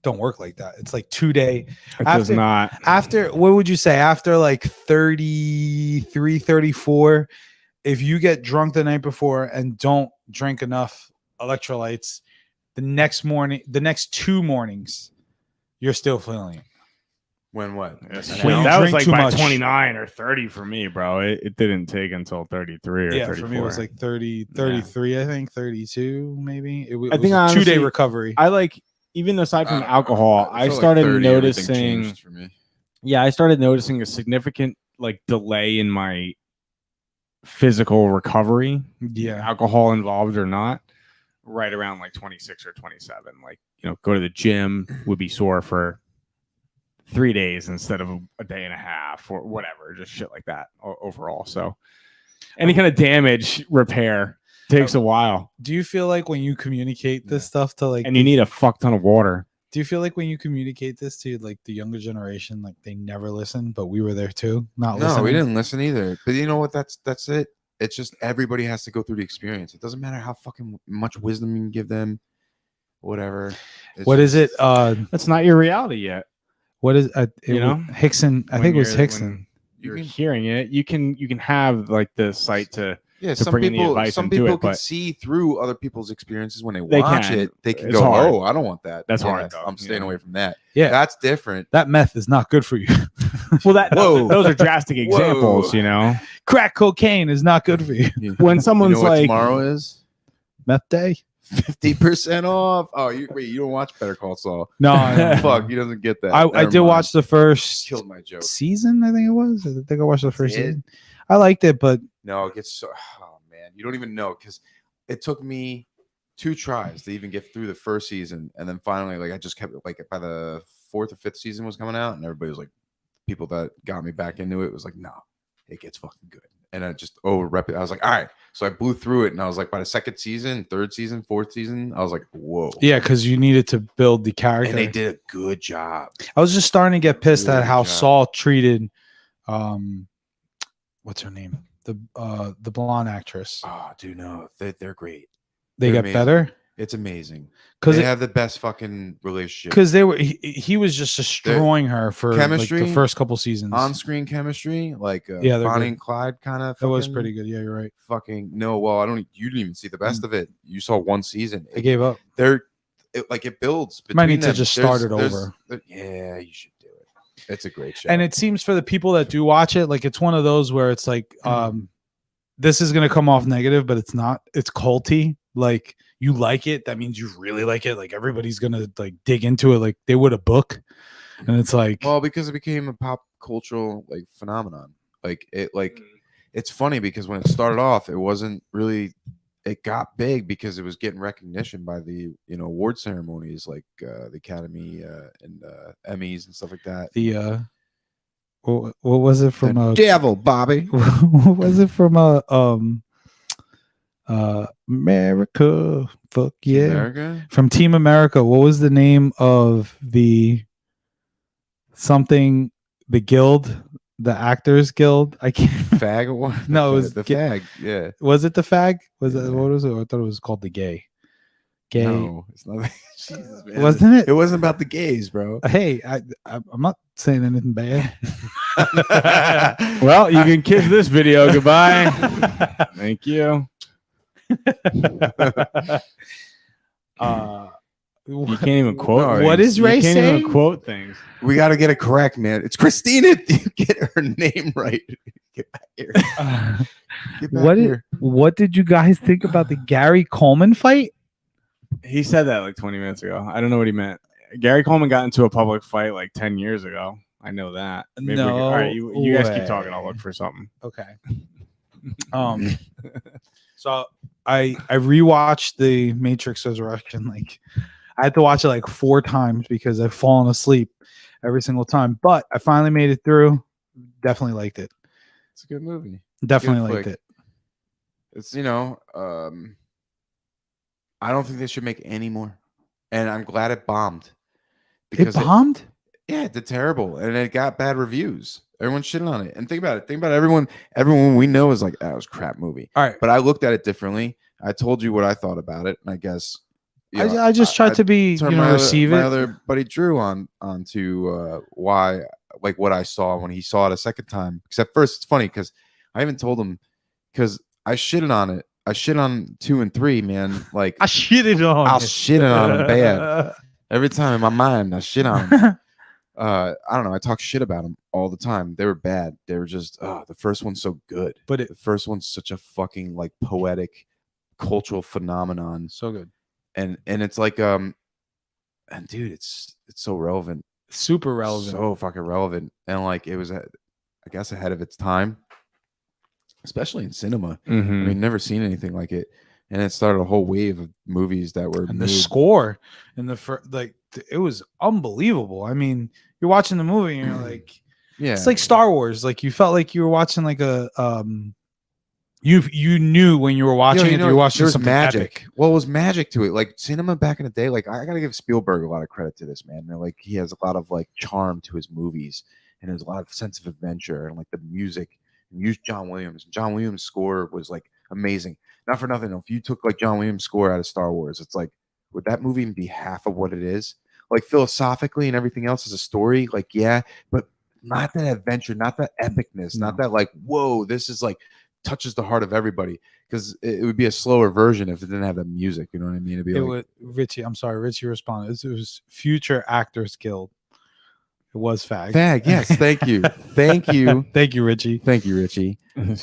Don't work like that. It's like 2-day. It does not. After, what would you say? After like 33, 34, if you get drunk the night before and don't drink enough electrolytes, the next 2 mornings, you're still feeling it. When what? When that was like by 29 or 30 for me, bro. It didn't take until 33 or 34. For me it was like 30, 33, I think 32 maybe. It was I think a honestly, 2-day recovery. I like, even aside from alcohol, I started noticing. For me. Yeah, I started noticing a significant like delay in my physical recovery. Yeah, alcohol involved or not. Right around like 26 or 27. Like, go to the gym, would be sore for 3 days instead of a day and a half or whatever, just shit like that overall. So any kind of damage repair takes a while. Do you feel like when you communicate this stuff to like, and you need a fuck ton of water? Do you feel like when you communicate this to like the younger generation, like they never listen, but we were there too, not listening? No, we didn't listen either. But you know what? That's it. It's just everybody has to go through the experience. It doesn't matter how fucking much wisdom you can give them, whatever. What is it? That's not your reality yet. What is Hickson? I think it was Hickson. You're hearing it. You can have like the sight to some bring in the advice. Some into people it, can but see through other people's experiences when they watch can. it. They can It's go, hard. "Oh, I don't want that. That's hard. Though, I'm staying away from that." Yeah, that's different. That meth is not good for you. Well, those are drastic examples. Crack cocaine is not good for you. When someone's what like, tomorrow is meth day. 50% off. Oh, you don't watch Better Call Saul? No, fuck, he doesn't get that. I did watch the first killed my joke season. I think it was. I think I watched the first season. I liked it, but no, it gets so. Oh man, you don't even know because it took me 2 tries to even get through the first season, and then finally, like I just kept like by the 4th or 5th season was coming out, and everybody was like, people that got me back into it was like, no, it gets fucking good. And I just overrep it. I was like, all right. So I blew through it. And I was like, by the 2nd season, 3rd season, 4th season, I was like, whoa. Yeah, because you needed to build the character. And they did a good job. I was just starting to get pissed at how Saul treated what's her name? The blonde actress. Oh, dude, no. They're great. They got better? It's amazing. Because they have the best fucking relationship. Because he was just destroying her for chemistry, like the first couple seasons. On-screen chemistry, like Bonnie and Clyde kind of. That was pretty good. Yeah, you're right. Fucking no. Well, you didn't even see the best of it. You saw 1 season. I gave up. It builds. Might need to just start it over. Yeah, you should do it. It's a great show. And it seems for the people that do watch it, like it's one of those where it's like, this is gonna come off negative, but it's not. It's culty. Like you like it, that means you really like it. Like everybody's gonna like dig into it like they would a book. And it's like, well, because it became a pop cultural like phenomenon. It's funny because when it started off, it wasn't really. It got big because it was getting recognition by the award ceremonies like the Academy and Emmys and stuff like that. The what was it from the devil, Bobby? What was it from America? Fuck yeah, America? From Team America. What was the name of the guild? The Actors Guild. I can't. Fag or no, it was the Fag. Yeah. Was it the Fag? Was it? What was it? I thought it was called the Gay. No, it's not. Jesus, man. Wasn't it? It wasn't about the gays, bro. Hey, I'm not saying anything bad. Well, you can kiss this video goodbye. Thank you. You can't even quote. What is Ray saying? You can't even quote things. We got to get it correct, man. It's Christina. Get her name right. Get back here. Get back here. What did you guys think about the Gary Coleman fight? He said that like 20 minutes ago. I don't know what he meant. Gary Coleman got into a public fight like 10 years ago. I know that. Maybe all right, you guys keep talking. I'll look for something. Okay. So I rewatched the Matrix Resurrection. Like I had to watch it like 4 times because I've fallen asleep every single time. But I finally made it through. Definitely liked it. It's a good movie. Definitely Good liked flick. it. It's I don't think they should make any more, and I'm glad it bombed. It bombed? Yeah, it did terrible, and it got bad reviews. Everyone's shitting on it. And think about it. Think about everyone. Everyone we know is like, that was a crap movie. All right. But I looked at it differently. I told you what I thought about it, and I guess I just tried to be, receive my it. other buddy Drew onto why, like, what I saw when he saw it a second time. Because at first it's funny because I even told him, because I shitted on it. I shit on 2 and 3, man. Like I shitted on I'll it. shit on them bad. Every time in my mind, I shit on them. I don't know. I talk shit about them all the time. They were bad. They were just the first one's so good. But The first one's such a fucking like poetic cultural phenomenon. so good. And it's like and dude, it's so relevant. Super relevant. So fucking relevant. And like it was I guess ahead of its time. Especially in cinema. I mean, never seen anything like it. And it started a whole wave of movies that were and made. the score and it was unbelievable. I mean, you're watching the movie and you're like, Yeah, it's like Star Wars. Like you felt like you were watching like a you knew when you were watching it, you were watching there's something magic. epic. Well, it was magic to it. Like cinema back in the day, like I gotta give Spielberg a lot of credit to this, man. They're like he has a lot of like charm to his movies, and there's a lot of sense of adventure and like the music. And use John Williams. John Williams' score was like amazing. Not for nothing. If you took like John Williams' score out of Star Wars, it's like, would that movie even be half of what it is? Like philosophically and everything else is a story. Like, yeah, but not that adventure, not that epicness, not that like, whoa, this is like touches the heart of everybody. Because it would be a slower version if it didn't have that music. You know what I mean? It'd be Richie, I'm sorry, Richie responded. It was Future Actors Guild. It was fag. Fag, yes. Thank you. Thank you. Thank you, Richie. Thank you, Richie. I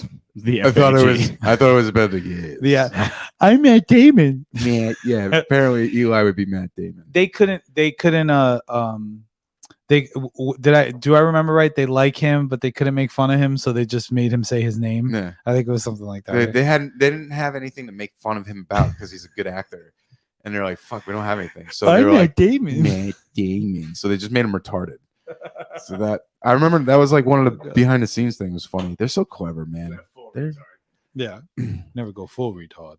thought it was about the game. Yeah. I'm Matt Damon. Yeah, apparently Eli would be Matt Damon. They couldn't do I remember right? They like him, but they couldn't make fun of him, so they just made him say his name. Yeah. I think it was something like that. They didn't have anything to make fun of him about because he's a good actor. And they're like, fuck, we don't have anything. So they were like, Damon. Matt Damon. So they just made him retarded. So that I remember that was like one of the behind the scenes things. Was funny. They're so clever, man. Yeah. Never go full retard.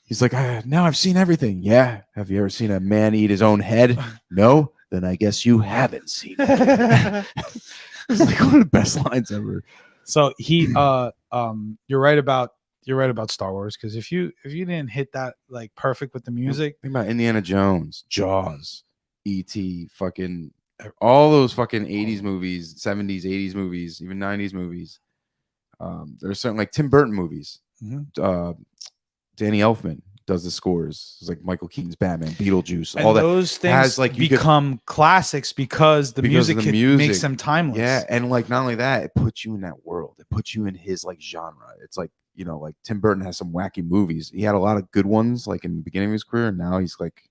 He's like, now I've seen everything. Yeah. Have you ever seen a man eat his own head? No. Then I guess you haven't seen it. It's like one of the best lines ever. So you're right about Star Wars, because if you didn't hit that like perfect with the music. Think about Indiana Jones, Jaws, E.T., fucking all those fucking 80s movies, 70s, 80s movies, even 90s movies. There's certain like Tim Burton movies. Danny Elfman does the scores. It's like Michael Keaton's Batman, Beetlejuice, And all that. those things like become classics because the music makes them timeless. Yeah, and like not only that, it puts you in that world. It puts you in his like genre. It's like, you know, like Tim Burton has some wacky movies. He had a lot of good ones like in the beginning of his career, and now he's like,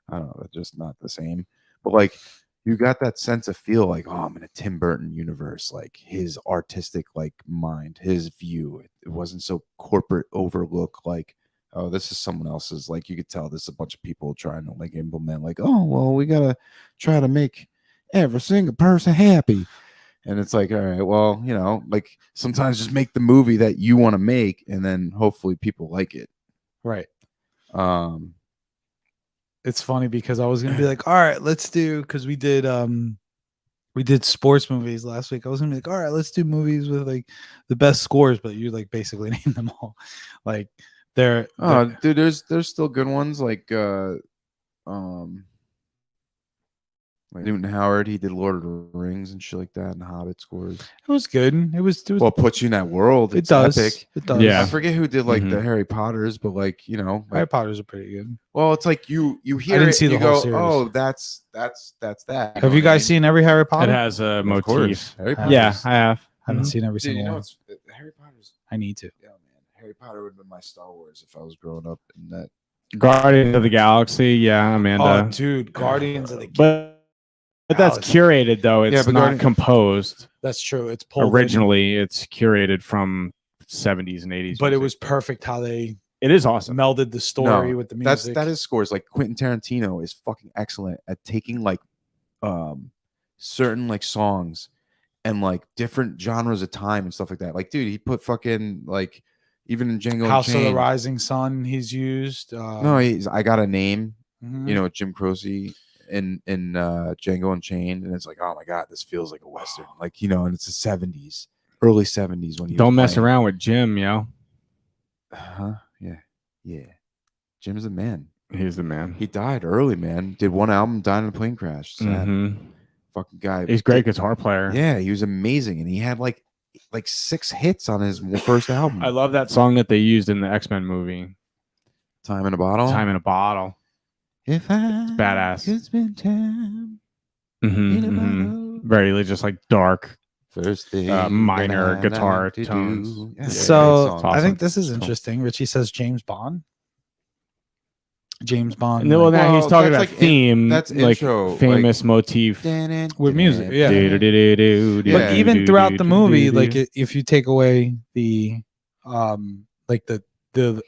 I don't know, just not the same. But like you got that sense of feel like, oh, I'm in a Tim Burton universe, like his artistic like mind, his view. It wasn't so corporate overlook like, oh, this is someone else's. Like you could tell this is a bunch of people trying to like implement like, oh, well, we gotta try to make every single person happy. And it's like, all right, well, you know, like sometimes just make the movie that you want to make and then hopefully people like it. Right. It's funny because I was gonna be like, all right, let's do, because we did sports movies last week. I was gonna be like, all right, let's do movies with like the best scores, but you like basically named them all. Like they're dude, there's still good ones like Newton Howard. He did Lord of the Rings and shit like that, and Hobbit scores. It was good. It was well, puts you in that world. It It's does. epic. It does. Yeah. I forget who did like the Harry Potters, but like, you know, Harry like, Potters are pretty good. well, it's like you hear didn't it, see and the you whole go, series. oh, that's that. Have you guys seen every Harry It Potter? has a Of motif. course. Harry Potter. Yeah, I have. I haven't Mhm. seen every Dude, single you know, one. Harry Potter's. I need to. Yeah, man. Harry Potter would have been my Star Wars if I was growing up in that. Guardians of the Galaxy. Yeah, Amanda. Oh, dude, Guardians of the But that's Galaxy. curated though. It's Yeah, but not composed. That's true. It's pulled in. Originally, it's curated from 70s and 80s. But it music. was perfect how they It is awesome. melded the story No, with the music. that is scores. Like Quentin Tarantino is fucking excellent at taking like certain like songs and like different genres of time and stuff like that. Like, dude, he put fucking like even in Django House of the Unchained. Rising Sun. He's used. No, I Got a Name. Mhm. You know, Jim Croce in Django Unchained, and it's like, oh my god, this feels like a western. Like, you know, and it's the 70s, early 70s when he Don't was mess playing. around with Jim, yo. Yeah. Jim's a man. He's the man. He died early, man. Did one album, died in a plane crash. Sad. Fucking guy. He's a great guitar player. Yeah, he was amazing, and he had like 6 hits on his first album. I love that song that they used in the X-Men movie, Time in a Bottle. Time in a Bottle. If I It's badass. could spend time in a bottle. Very just like dark. First thing Minor that I guitar like to tones. do. Yeah, So great song. I think awesome. this is interesting. Richie says James Bond. James Bond. No, well, now he's Well, talking that's about like theme, that's like intro, famous motif. With music, yeah. Do-do-do-do-do, But Yeah. even throughout the movie, do-do-do-do-do. like if you take away the like the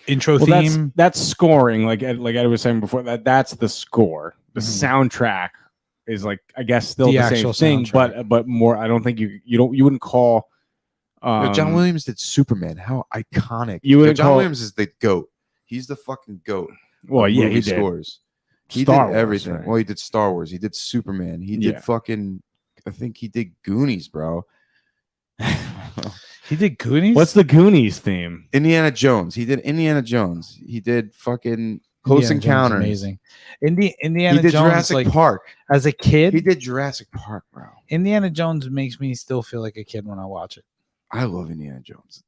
intro Well, theme, that's scoring. Like Ed was saying before, that's the score. The Mhm. soundtrack is like, I guess, still The the same actual thing, soundtrack. but more. I don't think you wouldn't call. Yo, John Williams did Superman. How iconic! You Yo, wouldn't John call- Williams is the goat. He's the fucking goat. Well, of yeah, movie he did. scores. He Star did Wars, everything. right? Well, he did Star Wars. He did Superman. He did Yeah. fucking. I think he did Goonies, bro. he did Goonies. What's the Goonies theme? Indiana Jones. He did Indiana Jones. He did fucking Close Indiana Jones is Encounters. amazing. Indiana He did Jones, Jurassic like Park. as a kid, He did Jurassic Park, bro. Indiana Jones makes me still feel like a kid when I watch it. I love Indiana Jones.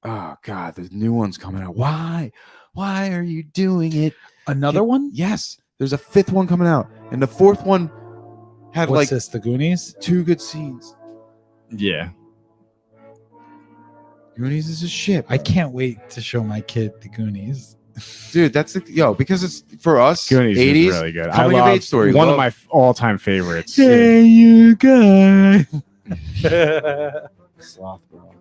Oh god, there's new ones coming out. Why are you doing it? Another one? Yes, there's a 5th one coming out, and the 4th one had What's like this? The Goonies? 2 good scenes. Yeah, Goonies is a shit. I bro. can't wait to show my kid the Goonies. Dude. That's because it's for us. Goonies 80s is really good. coming of age story. One of Love- my all-time favorites. Hey, you guys. Sloth, bro.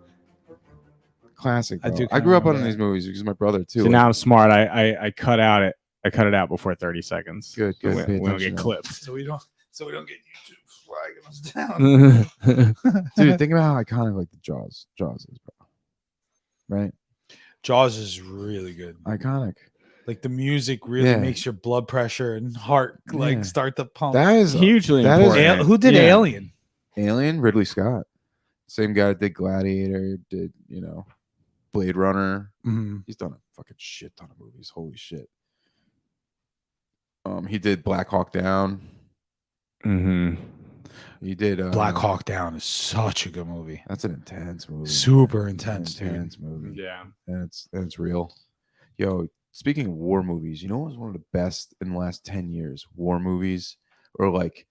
Classic. I Bro. do I kinda grew up on remember these movies because my brother too. So now I'm smart. I cut it out before 30 seconds. Good. So Pay we don't attention get now. clipped. so we don't get YouTube flagging us down. Dude, think about how iconic like the Jaws is, bro. Right? Jaws is really good. Iconic. Like the music really Yeah. makes your blood pressure and heart like Yeah. start to pump. That is Hugely That is- important. Who did Yeah. Alien? Alien, Ridley Scott. Same guy that did Gladiator, did, Blade Runner. Mhm. He's done a fucking shit ton of movies. Holy shit. He did Black Hawk Down. Mm-hmm. He did Black Hawk Down is such a good movie. That's an intense movie. Super intense, dude. intense movie. Yeah. And it's real. Yo, speaking of war movies, you know what was one of the best in the last 10 years? War movies, or like,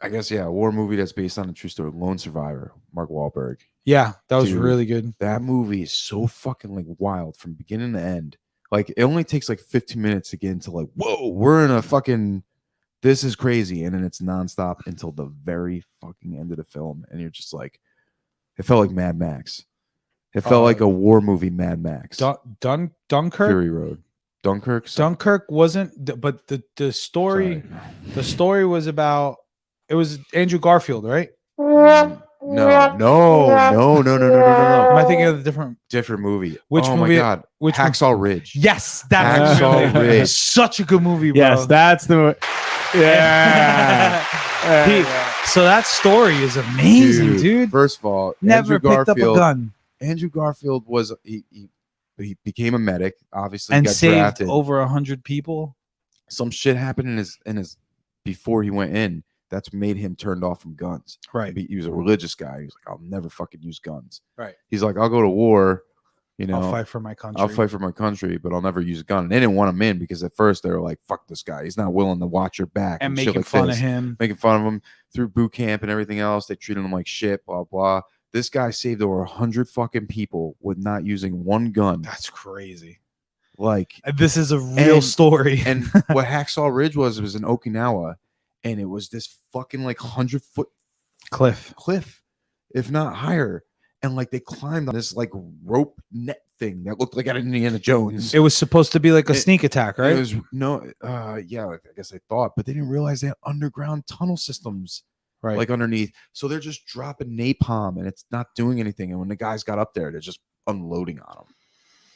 I guess, yeah, a war movie that's based on a true story. Lone Survivor, Mark Wahlberg. Yeah, that was Dude. really good. That movie is so fucking like wild from beginning to end. Like, it only takes like 15 minutes to get into like, whoa, we're in a fucking, this is crazy. And then it's nonstop until the very fucking end of the film. And you're just like, it felt like Mad Max. It felt like a war movie, Mad Max. Dunkirk. Fury Road. Dunkirk. Dunkirk wasn't, but the story, Sorry. the story was about. It was Andrew Garfield, right? No. Am I thinking of the Different movie. Which oh movie- my god. which one? Hacksaw Ridge. Yes, that's Hacksaw the movie. Ridge. Such a good movie, bro. Yes, that's the. Yeah. So that story is amazing, dude. First of all, Never Andrew picked Garfield, up a gun Andrew Garfield was he became a medic. Obviously, and got saved drafted. over 100 people. Some shit happened in his before he went in. That's made him turned off from guns. Right. He was a religious guy. He was like, I'll never fucking use guns. Right. He's like, I'll go to war. I'll fight for my country. I'll fight for my country, but I'll never use a gun. And they didn't want him in because at first they were like, fuck this guy. He's not willing to watch your back. and shit making like fun this. of him. Making fun of him through boot camp and everything else. They treated him like shit, blah, blah. This guy saved over 100 fucking people with not using one gun. That's crazy. Like, And this is a real story. and what Hacksaw Ridge was, it was in Okinawa. And it was this fucking like 100-foot cliff. cliff, if not higher. And like they climbed on this like rope net thing that looked like an Indiana Jones. It was supposed to be like a sneak attack, right? It was yeah, I guess I thought, but they didn't realize they had underground tunnel systems Right. like underneath. So they're just dropping napalm and it's not doing anything. And when the guys got up there, they're just unloading on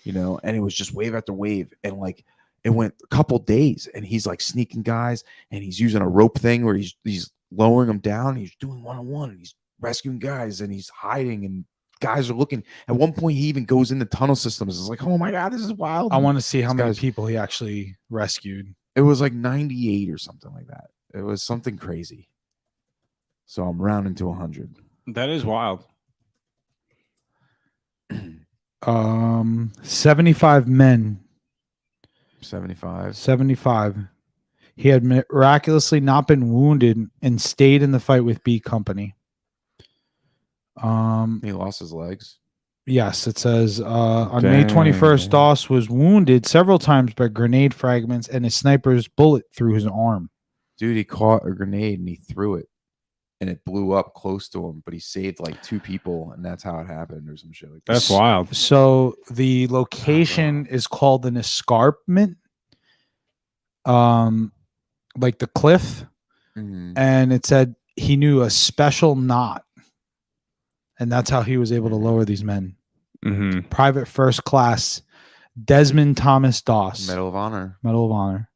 them, and it was just wave after wave. And like it went a couple days and he's like sneaking guys and he's using a rope thing where he's lowering them down. He's doing one-on-one and he's rescuing guys and he's hiding and guys are looking. At one point, he even goes into tunnel systems. It's like, oh my God, this is wild. I want to see how These many guys- people he actually rescued. It was like 98 or something like that. It was something crazy. So I'm rounding to 100. That is wild. 75 men. 75. 75. He had miraculously not been wounded and stayed in the fight with B Company. He lost his legs. Yes, it says on May 21st, Doss was wounded several times by grenade fragments and a sniper's bullet through his arm. Dude, he caught a grenade and he threw it and it blew up close to him, but he saved like 2 people and that's how it happened or some shit like that. That's wild. So the location is called an escarpment, like the cliff, Mhm. and it said he knew a special knot, and that's how he was able to lower these men. Mm-hmm. Private First Class Desmond Thomas Doss, Medal of Honor. Medal of Honor.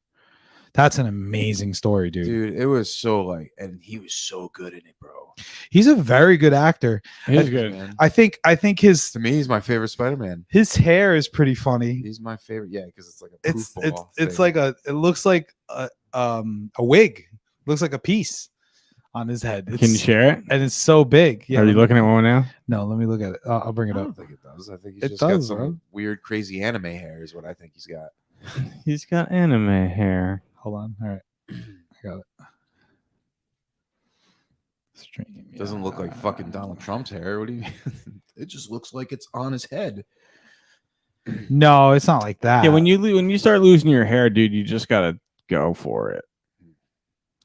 That's an amazing story, dude. Dude, it was so like, and he was so good in it, bro. He's a very good actor. He's good. Man. I think his To me, he's my favorite Spider-Man. his hair is pretty funny. He's my favorite. Yeah, because it's like a poof ball It's thing. like it looks like a wig. Looks like a piece on his head. Can you share it? And it's so big. Yeah. Are you let me- looking at one now? No, let me look at it. I'll bring I it up. don't think it does. I think he's It just does, got some bro. weird, crazy anime hair is what I think he's got. He's got anime hair. Hold on. All right. I got it. Stream. Doesn't look like fucking Donald Trump's hair. What do you mean? It just looks like it's on his head. No, it's not like that. Yeah, when you start losing your hair, dude, you just gotta go for it.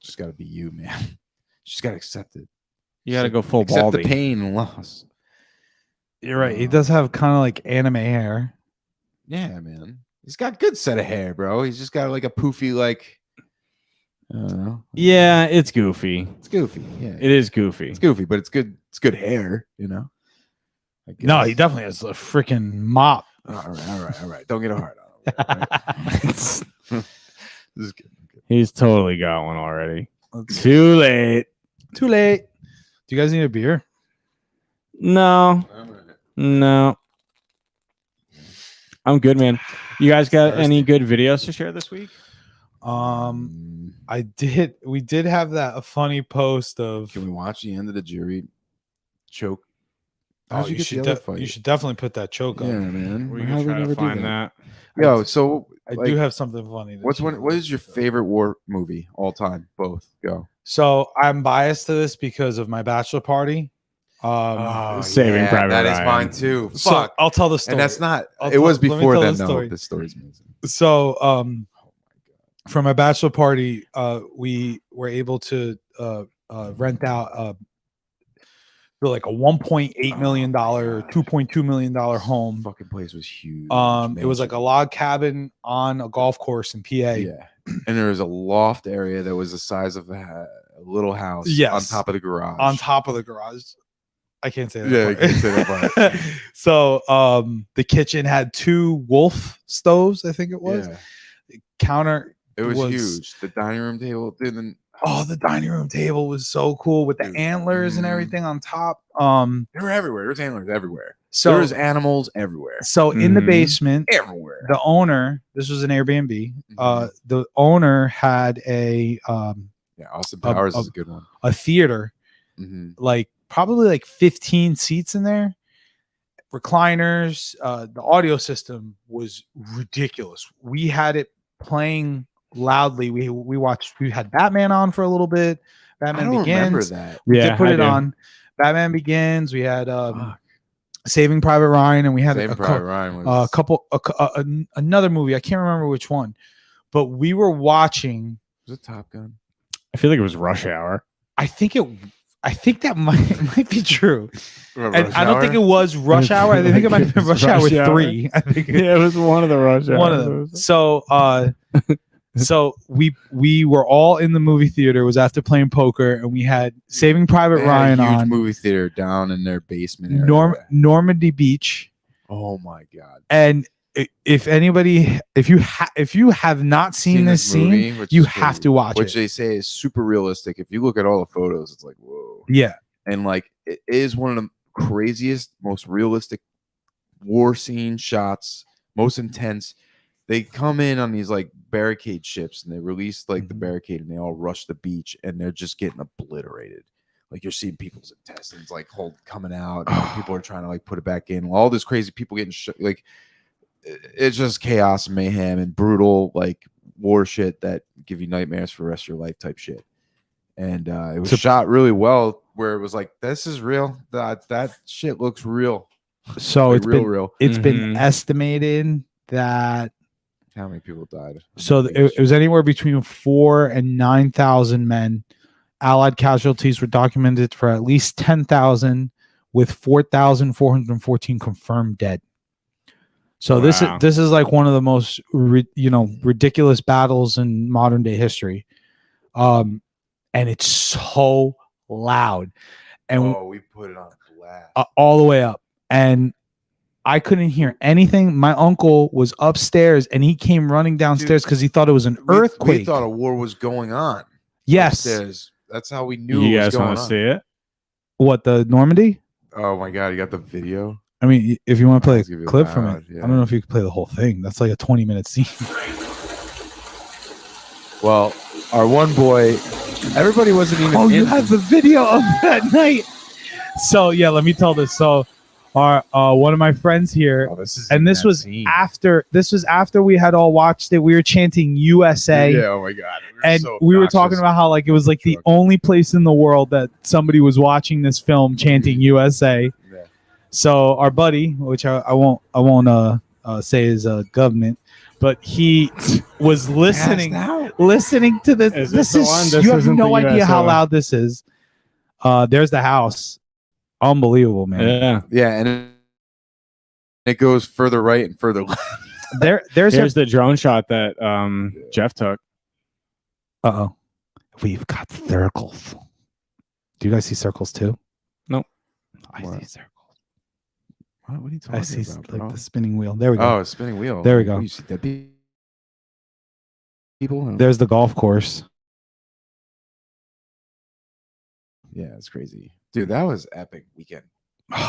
Just got to be you, man. Just got to accept it. You gotta go full Accept baldy. the pain and loss. You're right. He does have kind of like anime hair. Yeah, man. He's got a good set of hair, bro. He's just got like a poofy, like, I don't know. Yeah, it's goofy. It's goofy. Yeah, It is goofy. it's goofy, but it's good. It's good hair, I No, guess. he definitely has a freaking mop. All right. Don't get a hard on him. All right? This is good. He's totally got one already. Too late. Too late. Do you guys need a beer? No, no. I'm good, man. You guys got any good videos to share this week? We did have a funny post of Can we watch the end of the jury choke? Oh, How'd you get the other fight? you should definitely put that choke Yeah, on. man. We're How gonna we try to never do find that. Yo, so I like, do have something funny. to share. what is your favorite war movie all time? Both. Go. So I'm biased to this because of my bachelor party. Saving Private That is Ryan. mine too. So Fuck. I'll tell the story. And that's not. I'll It was let me before tell then. the No, story. this story's amazing. So Oh my god. for my bachelor party, we were able to rent out for like a $1.8 million, $2.2 million home. Fucking place was huge. It was like a log cabin on a golf course in PA. Yeah. And there was a loft area that was the size of a little house. Yes. On top of the garage. On top of the garage. I can't say that. Yeah, you part. can't say that part. So the kitchen had 2 wolf stoves, I think it was. Yeah. Counter. It was, was- huge. The dining room table. Dude, then Oh, the dining room table was so cool with the Dude, antlers and mhm. everything on top. they were everywhere. There's antlers everywhere. So there was animals everywhere. in the Mhm. basement, Everywhere. the owner, this was an Airbnb. Mhm. The owner had a Yeah, Austin Powers is a- a good one. a theater, Mhm. like probably like 15 seats in there, recliners. The audio system was ridiculous. We had it playing loudly. We had Batman on for a little bit. I Batman don't remember Begins. that. We Yeah, did put I it do. on. Batman Begins. We had Fuck. Saving Private Ryan, and we had Saving a Private Ryan was another movie. I can't remember which one, but we were watching. was it Top Gun? I feel like it was Rush Hour. I think it. I think that might be true. Rush And I don't think Hour? it was Rush Hour. I think it might have been Rush Hour Rush Hour. 3. I think Yeah, it was one of the Rush one of them. So we were all in the movie theater. It was after playing poker, and we had Saving Private They had Ryan a huge on movie theater down in their basement area. Normandy Beach. Oh my god! And if anybody, if you have not seen this scene, movie, which you is have crazy, to watch which it. they say is super realistic. If you look at all the photos, it's like whoa. Yeah, And like it is one of the craziest, most realistic war scene shots, most intense. They come in on these like barricade ships and they release like the barricade and they all rush the beach and they're just getting obliterated. Like you're seeing people's intestines like coming out. And people are trying to like put it back in. All this crazy people getting like it's just chaos and mayhem and brutal like war shit that give you nightmares for the rest of your life type shit. And it was shot really well where it was like, this is real. That shit looks real. So like it's real. It's been estimated that How many people died? so it was anywhere between 4,000 and 9,000 men. Allied casualties were documented for at least 10,000, with 4,414 confirmed dead. So this is like one of the most ridiculous battles in modern day history, and it's so loud, and we put it on blast all the way up, and I couldn't hear anything. My uncle was upstairs, and he came running downstairs because he thought it was an earthquake. We thought a war was going on. Yes, upstairs. That's how we knew. You it was guys going want to on. see it? What, the Normandy? Oh my god, you got the video. I mean, if you want to play Let's give a you clip that, from it, yeah. I don't know if you could play the whole thing. That's like a 20-minute scene. Well, our one boy, everybody wasn't even. Oh, you have the video of that night. So yeah, let me tell this. So our one of my friends here, this was after we had all watched it. We were chanting USA. Yeah, oh my god. We were talking about how like it was like the only place in the world that somebody was watching this film chanting USA. Yeah. So our buddy, which I won't say is government, but he was listening to this. Is This the is one? This you have isn't no the idea USA how one. loud this is. There's the house. Unbelievable, man. Yeah. Yeah, and it goes further right and further left. Here's the drone shot that Jeff took. Uh-oh. We've got circles. Do you guys see circles too? Nope. I What? see circles. What are you talking I see about, like bro? the spinning wheel. There we go. Oh, a spinning wheel. There we go. You see dead people? There's the golf course. Yeah, it's crazy. Dude, that was epic weekend.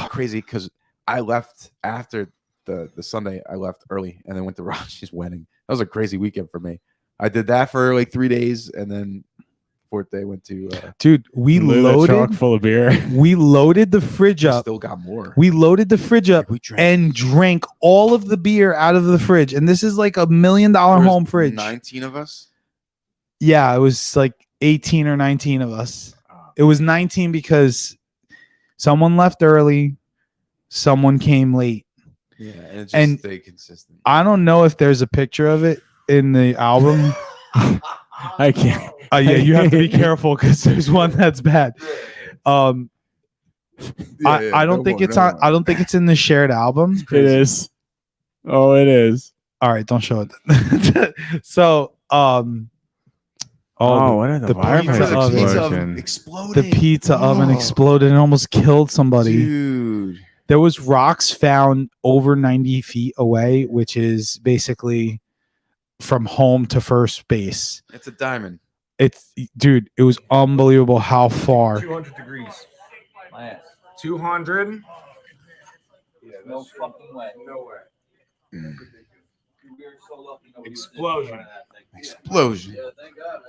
Crazy because I left after the Sunday. I left early and then went to Radji's wedding. That was a crazy weekend for me. I did that for like 3 days and then fourth day went to Dude, we Loaded truck loaded full of beer. we loaded the fridge up. still got more. We loaded the fridge up We drank. and drank all of the beer out of the fridge. And this is like $1 million There was home fridge. 19 of us. Yeah, it was like 18 or 19 of us. It was 19 because someone left early, someone came late. Yeah, and it just And stayed consistent. I don't know if there's a picture of it in the album. I can't. Yeah, you have to be careful because there's one that's bad. I don't think it's on. I don't think it's in the shared album. It is. Oh, it is. All right, don't show it. So, Oh, what are the fireplace pizza oven. explosion? Exploded. the pizza oven exploded and almost killed somebody. Dude. There was rocks found over 90 feet away, which is basically from home to first base. It's a diamond. Dude, it was unbelievable how far. 200 degrees. 200? No fucking way. No way. Mm. We were so lucky. Explosion. Explosion. Yeah, thank God,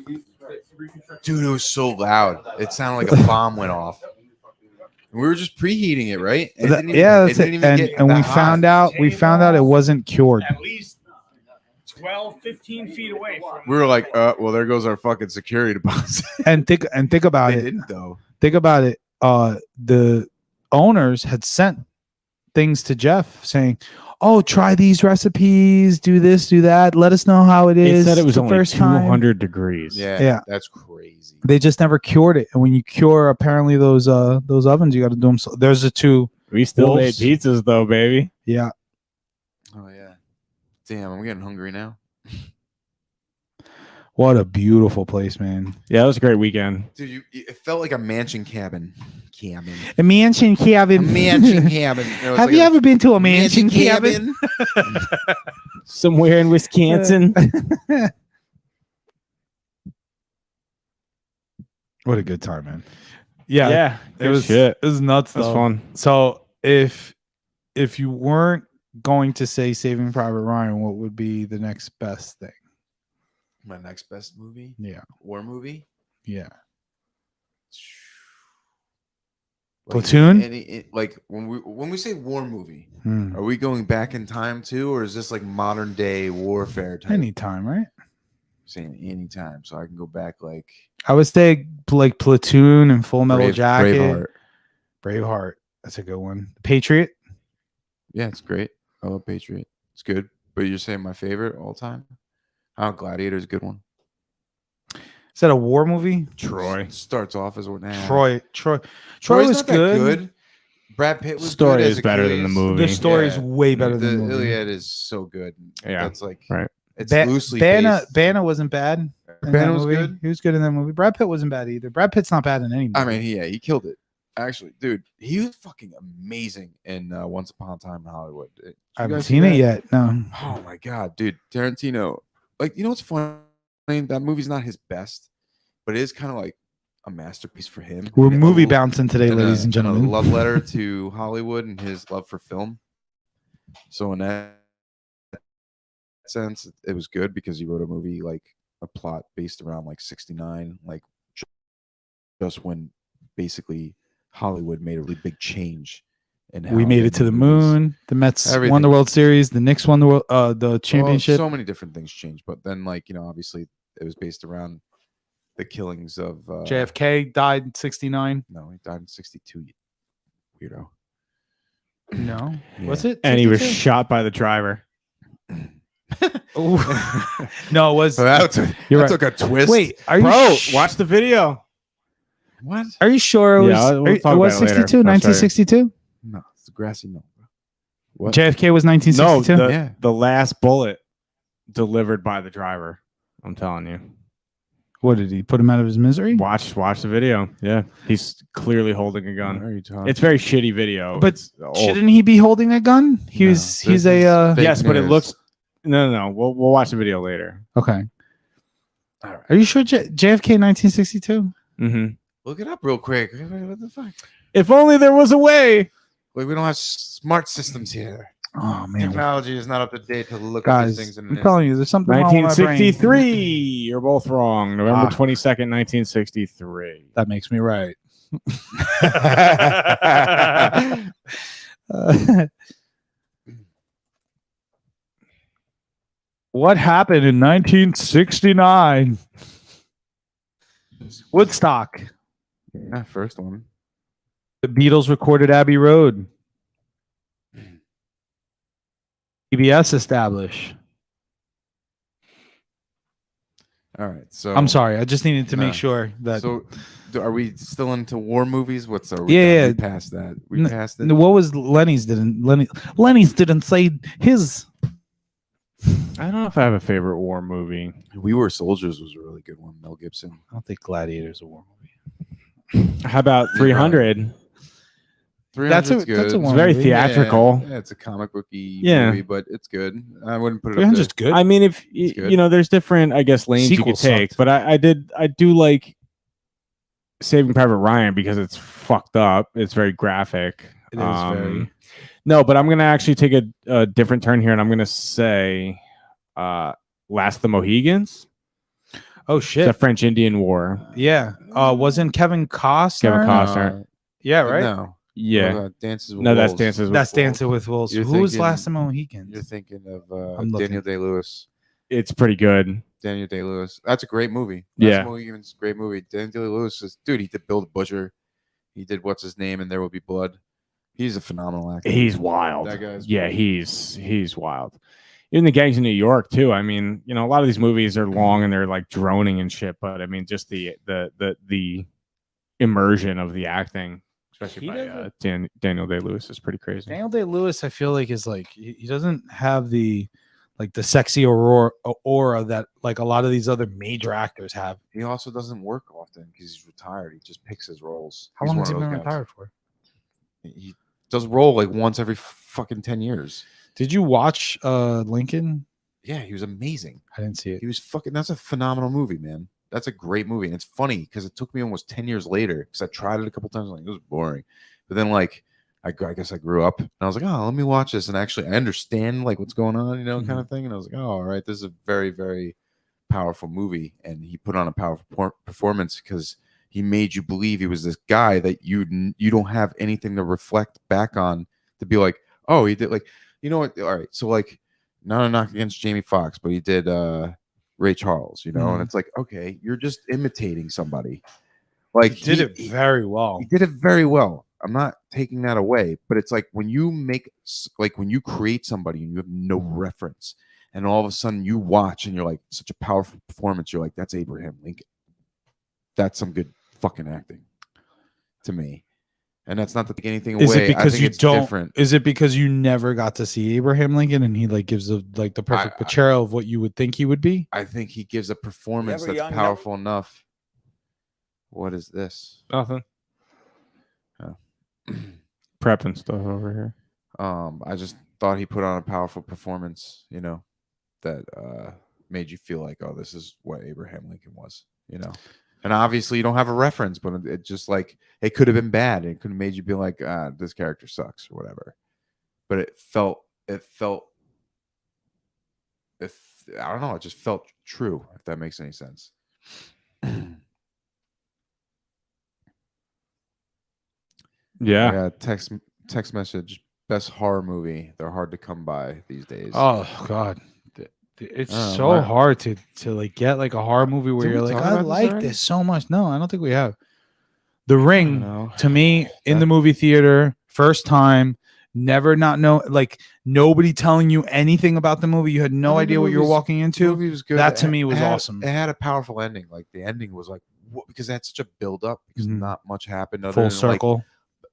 man. Dude, it was so loud. It sounded like a bomb went off. And we were just preheating it, right? It didn't even- Yeah, it that's didn't it. even And, get and we that hot. found out it wasn't cured. At least 12, 15 feet away from We were like, well, there goes our fucking security deposit. And think about They it. didn't though. Think about it. The owners had sent things to Jeff saying, "Oh, try these recipes, do this, do that. Let us know how it It is." said it was the only first time." 200 degrees. Yeah, Yeah. that's crazy. crazy. They just never cured it. And when you cure apparently those ovens, you got to do them. So there's the two. We still Wolves. made pizzas though, baby. Yeah. Oh yeah. Damn, I'm getting hungry now. What a beautiful place, man. Yeah, it was a great weekend. Dude, it felt like a mansion cabin. A mansion cabin. A mansion cabin. You know, it's Have like you a ever been to a mansion cabin? Somewhere in Wisconsin. What a good time, man. Yeah. It was shit. It was nuts. That's though. fun. So if you weren't going to say Saving Private Ryan, what would be the next best thing? My next best movie? Yeah. War movie? Yeah. Like, Platoon? Like when we say war movie, Hmm. are we going back in time too, or is this like modern day warfare type? Anytime, right? Saying anytime, so I can go back like I would say like Platoon and Full Metal Jacket. Braveheart. That's a good one. Patriot. Yeah, it's great. I love Patriot. It's good. But you're saying my favorite all time? Gladiator's a good one. Is that a war movie? Troy. Starts off as Troy Troy's was not that good. Brad Pitt was Story good is as better than the Achilles. movie. The story is way better than the movie. Iliad is so good. Yeah, That's like right. It's loosely based. Bana wasn't bad. in Bana that was movie. good. He was good in that movie. Brad Pitt wasn't bad either. Brad Pitt's not bad in any movie. I mean, he killed it. Actually, dude, he was fucking amazing in Once Upon a Time in Hollywood. I haven't seen it yet. No. Oh my god, dude, Tarantino. Like, you know what's funny? That movie's not his best, but it is kind of like a masterpiece for him. We're And movie bouncing today, ladies and a gentlemen. love letter to Hollywood and his love for film. So in that sense, it was good because he wrote a movie like a plot based around like 69, like just when basically Hollywood made a really big change. And We made it to the moon. The Mets won the World Series. The Knicks won the championship. So many different things changed, but then like, you know, obviously it was based around the killings of JFK died in 69. No, he died in 62. Weirdo. No. Yeah. Was it? And he was 62? shot by the driver. No, it was. So that took a twist. Wait, are you Bro, watch the video. What? Are you sure it was? Yeah, we'll talk it was about it later. 62, I'll show you. 1962. No, it's a grassy knoll, bro. What? JFK was No, 1962. the last bullet delivered by the driver. I'm telling you. What did he put him out of his misery? Watch the video. Yeah, he's clearly holding a What gun. are you talking? It's very shitty video. But It's old. shouldn't he be holding a gun? He's this a is fake Yes, but it news. looks. No. We'll watch the video later. okay. All right. Are you sure JFK 1962? Mm-hmm. Look it up real quick. What the fuck? If only there was a way. Like, we don't have smart systems here. Oh man, Technology is not up to date to look at guys, these things. I'm telling you, there's something wrong with my brain. 1963. You're both wrong. November Ah. 22nd, 1963. That makes me right. What happened in 1969? Woodstock. Yeah, first one. The Beatles recorded Abbey Road. PBS established. All right. So I'm sorry. I just needed to Nah. make sure that. So, are we still into war movies? Are we Yeah, done? yeah. We passed that. We N- passed it. what was Lenny's didn't Lenny's didn't say his. I don't know if I have a favorite war movie. We Were Soldiers was a really good one. Mel Gibson. I don't think Gladiator's a war movie. How about 300? 300's good. that's a It's war very movie. theatrical. Yeah, it's a comic booky Yeah. movie, but it's good. I wouldn't put it. 300's Up good. I mean, if It's good. you know, there's different, I guess, lanes Sequel you could take. sucked. But I do like Saving Private Ryan because it's fucked up. It's very graphic. It is very. No, but I'm gonna actually take a different turn here, and I'm gonna say, Last of the Mohegans. Oh It's shit! the French Indian War. Yeah. Wasn't Kevin Costner? Kevin Costner. Yeah. Right. No. Yeah. Dances with No, that's Wolves. Dances with That's Wolves. Dancing with Wolves. You're Who was thinking- Last of the Mohegans? You're thinking of I'm looking. Daniel Day-Lewis. It's pretty good. Daniel Day-Lewis. That's a great movie. Yeah. Last Mohegans, great movie. Daniel Day-Lewis is, dude, he did Bill the Butcher. He did What's His Name and There Will Be Blood. He's a phenomenal actor. He's wild. That guy's yeah, great. he's wild. even the Gangs in New York too. I mean, you know, a lot of these movies are long and they're like droning and shit, but I mean, just the immersion of the acting, especially by Daniel Day-Lewis, is pretty crazy. Daniel Day-Lewis, I feel like, is like he doesn't have the sexy aura that like a lot of these other major actors have. He also doesn't work often because he's retired. He just picks his roles. How long has he been retired for? He does roll like once every fucking 10 years. Did you watch Lincoln? Yeah, he was amazing. I didn't see it. He was fucking. That's a phenomenal movie, man. That's a great movie, and it's funny because it took me almost 10 years later because I tried it a couple times. Like it was boring, but then like I guess I grew up and I was like, oh, let me watch this, and actually I understand like what's going on, you know, kind of thing. And I was like, oh, all right, this is a very, very powerful movie, and he put on a powerful performance because he made you believe he was this guy that you don't have anything to reflect back on to be like, oh, he did, like, you know what? All right, so like, not a knock against Jamie Foxx, but he did Ray Charles, you know, and it's like, okay, you're just imitating somebody. Like he did it very well. He did it very well. I'm not taking that away, but it's like when you when you create somebody and you have no reference, and all of a sudden you watch and you're like, such a powerful performance. You're like, that's Abraham Lincoln. That's some good fucking acting to me. And that's not to take anything away. Is it because you don't? Different. Is it because you never got to see Abraham Lincoln and he like gives the perfect portrayal of what you would think he would be? I think he gives a performance that's powerful enough. What is this? Nothing. Oh. Prepping stuff over here. I just thought he put on a powerful performance, you know, that made you feel like, oh, this is what Abraham Lincoln was, you know. And obviously you don't have a reference, but it just like it could have been bad. It could have made you be like, this character sucks or whatever. But I don't know, it just felt true, if that makes any sense. Yeah. Text message, best horror movie. They're hard to come by these days. Oh God. It's so hard to like get like a horror movie where you're like, I like this so much. No, I don't think we have. The Ring, to me, in the movie theater, first time, never not know, like nobody telling you anything about the movie. You had no idea what you were walking into. The movie was good. That to me was awesome. It had a powerful ending. Like the ending was like, because it had such a build up because not much happened. Full circle.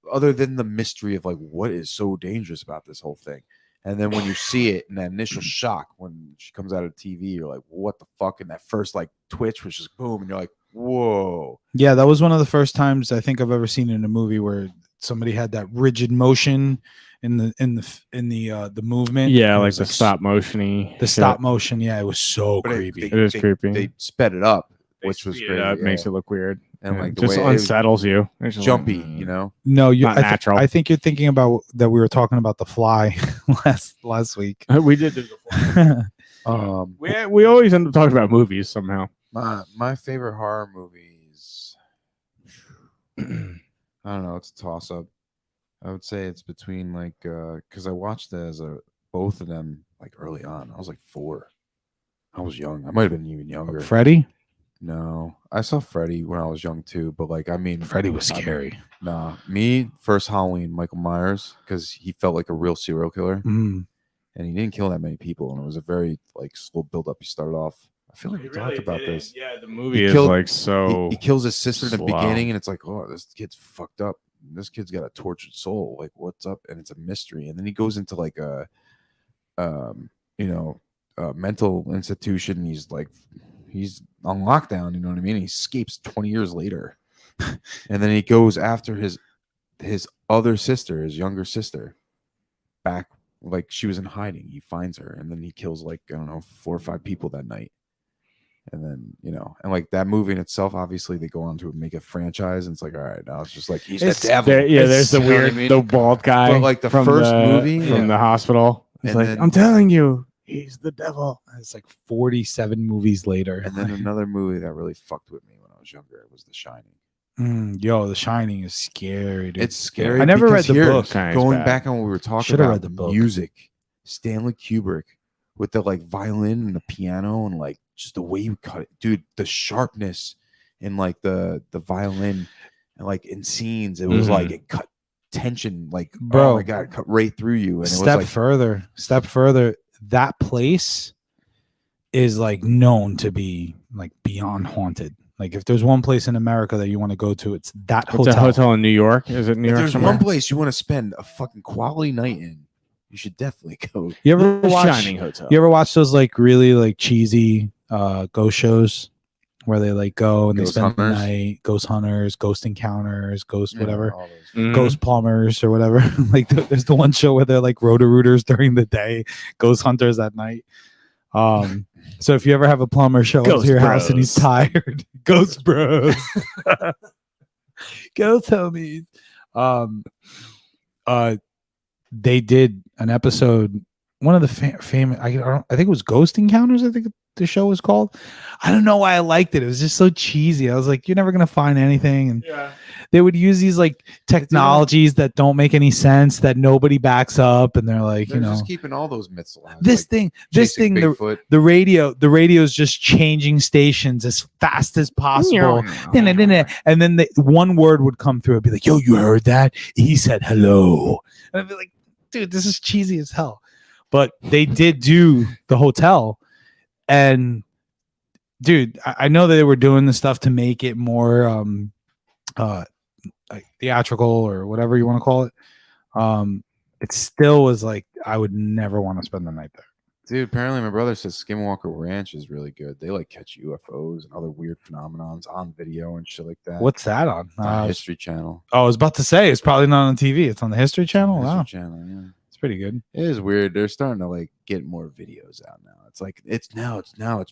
Other than the mystery of like what is so dangerous about this whole thing. And then when you see it in that initial shock when she comes out of the TV, you're like, what the fuck? And that first like twitch was just boom, and you're like, whoa. Yeah, that was one of the first times I think I've ever seen in a movie where somebody had that rigid motion in the movement. Yeah, like the stop motion-y. The stop motion, yeah, it was so creepy. It is creepy. They sped it up, which was great. It makes it look weird. And like the just way unsettles you. It's jumpy, you know. No, natural. I think you're thinking about that. We were talking about The Fly last week. We did do The Fly. We always end up talking about movies somehow. My favorite horror movies. I don't know. It's a toss up. I would say it's between like because I watched both of them like early on. I was like 4. I was young. I might have been even younger. Freddy? No, I saw Freddy when I was young too, but like, I mean, Freddy was scary. Me first Halloween, Michael Myers, because he felt like a real serial killer, and he didn't kill that many people, and it was a very like slow build up. He started off. I feel like we talked about this. Yeah, the movie is like so. He kills his sister in the beginning, and it's like, oh, this kid's fucked up. This kid's got a tortured soul. Like, what's up? And it's a mystery. And then he goes into like a, mental institution. He's like. He's on lockdown, you know what I mean? He escapes 20 years later. And then he goes after his other sister, his younger sister, back like she was in hiding. He finds her and then he kills like, I don't know, 4 or 5 people that night. And then, you know, and like that movie in itself, obviously they go on to make a franchise and it's like, all right, now it's just like he's the devil. There's the weird, the bald guy. But like the first movie from the hospital. It's like, I'm telling you. He's the devil. It's like 47 movies later. And then another movie that really fucked with me when I was younger was The Shining. The Shining is scary, dude. It's scary. I never read the book. Going back on what we were talking about, read the book. Music. Stanley Kubrick with the like violin and the piano and like just the way you cut it, dude. The sharpness in like the violin and like in scenes, it was like it cut tension. Like, bro, oh my god, it cut right through you. And step further. that place is like known to be like beyond haunted. Like if there's one place in America that you want to go to, it's that What's a hotel in New York? Is it New If York there's somewhere? one place you want to spend a fucking quality night in, you should definitely go. You ever The watch? Shining Hotel. You ever watch those like really like cheesy ghost shows where they like go and Ghost they spend hunters? the night, ghost hunters, ghost encounters, ghost Yeah, whatever, all those. Mhm. ghost plumbers or whatever. Like there's the one show where they're like roto-rooters during the day, ghost hunters at night. So if you ever have a plumber show up Ghost to your house and he's bros. tired, ghost bros, ghost homies. They did an episode. One of the famous, I think it was Ghost Encounters. I think the show was called. I don't know why I liked it. It was just so cheesy. I was like, you're never gonna find anything. And they would use these like technologies that don't make any sense, that nobody backs up, and they're like, They're you know, just keeping all those myths alive. this like thing, chasing Bigfoot. the radio is just changing stations as fast as possible. And then one word would come through and be like, yo, you heard that? He said hello. And I'd be like, dude, this is cheesy as hell. But they did do the hotel. And dude, I know that they were doing the stuff to make it more like theatrical or whatever you want to call it. It still was like, I would never want to spend the night there. Dude, apparently my brother says Skinwalker Ranch is really good. They like catch UFOs and other weird phenomenons on video and shit like that. What's that on? It's on History Channel? I was about to say it's probably not on TV. It's on the History Channel. History Wow, Channel, yeah. it's pretty good. It is weird. They're starting to like get more videos out now. It's like it's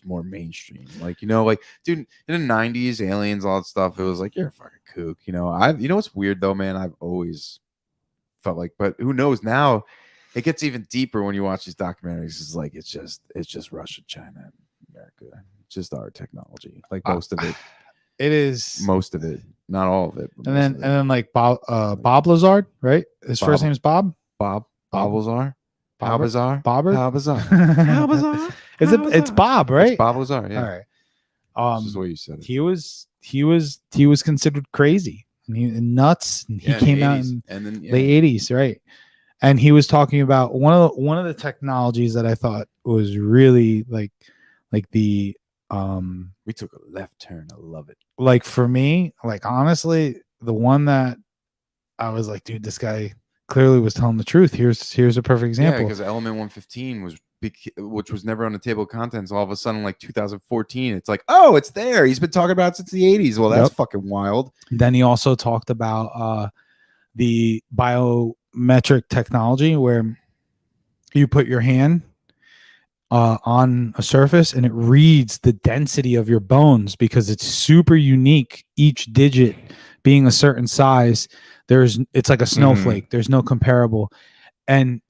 more mainstream. Like, you know, like dude, in the 90s, aliens, all that stuff, it was like you're a fucking kook. You know, what's weird though, man? I've always felt like, but who knows now? It gets even deeper when you watch these documentaries. It's like it's just Russia, China, and America. It's just our technology. Like most of it. It is Most of it. Not all of it. But and most then of it. and then like Bob Lazard, right? His Bob. first name's Bob. Bob Bob. Lazar. How Bobber? bizarre. Bobber? How bizarre. How bizarre? Is it? It's Bob, right? It's Bob Lazar, yeah. All right. This is the way you said it. He was considered crazy and nuts, and he Yeah, in the came out 80s. in and then late 80s, right? And he was talking about one of the technologies that I thought was really like the we took a left turn. I love it. like for me, like honestly, the one that I was like, dude, this guy clearly was telling the truth. Here's a perfect Yeah, example. because Element 115 was big, which was never on the table of contents. All of a sudden, like 2014, it's like, oh, it's there. He's been talking about it since the 80s. Well, that's fucking wild. Then he also talked about the biometric technology where you put your hand on a surface and it reads the density of your bones because it's super unique. Each digit being a certain size, it's like a snowflake. There's no comparable. And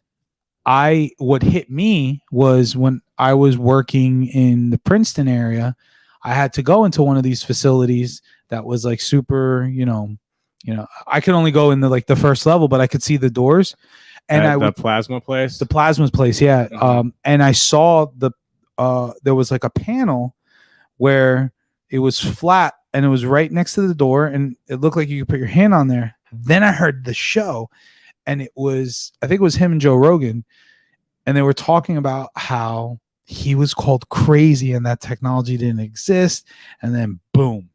what hit me was when I was working in the Princeton area, I had to go into one of these facilities that was like super, you know, I could only go in the first level, but I could see the doors. And the plasma place. The plasma place, yeah. And I saw there was like a panel where it was flat and it was right next to the door, and it looked like you could put your hand on there. Then I heard the show, and I think it was him and Joe Rogan, and they were talking about how he was called crazy and that technology didn't exist, and then boom.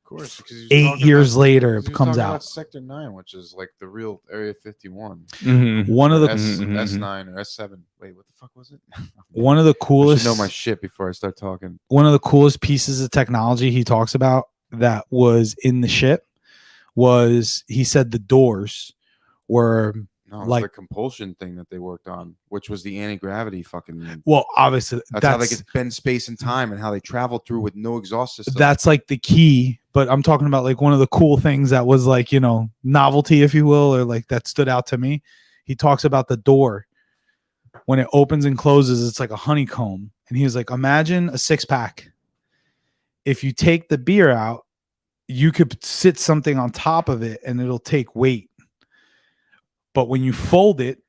Of course, because 8 years later, it comes out. Sector 9, which is like the real Area 51. One of the S9 or S7. Wait, what the fuck was it? One of the I coolest. should know my shit before I start talking. One of the coolest pieces of technology he talks about that was in the ship was, he said, the doors were No, it's like the compulsion thing that they worked on, which was the anti-gravity fucking. well, obviously That's how they could bend space and time, and how they travel through with no exhaust system. that's like the key. But I'm talking about like one of the cool things that was like, you know, novelty, if you will, or like that stood out to me. He talks about the door when it opens and closes, it's like a honeycomb. And he was like, imagine a 6-pack. If you take the beer out, you could sit something on top of it and it'll take weight. But when you fold it,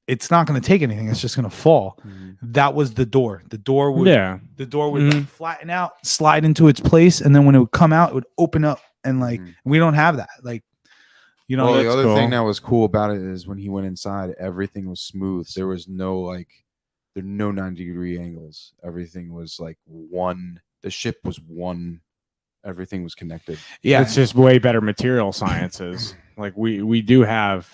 it's not going to take anything. It's just going to fall. That was the door. The door would like flatten out, slide into its place, and then when it would come out, it would open up. And like we don't have that. Like, you know, well, the other thing that was cool about it is when he went inside, everything was smooth. There was no like There are no 90-degree angles. Everything was like one. The ship was one. Everything was connected. Yeah, It's just way better material sciences. Like we do have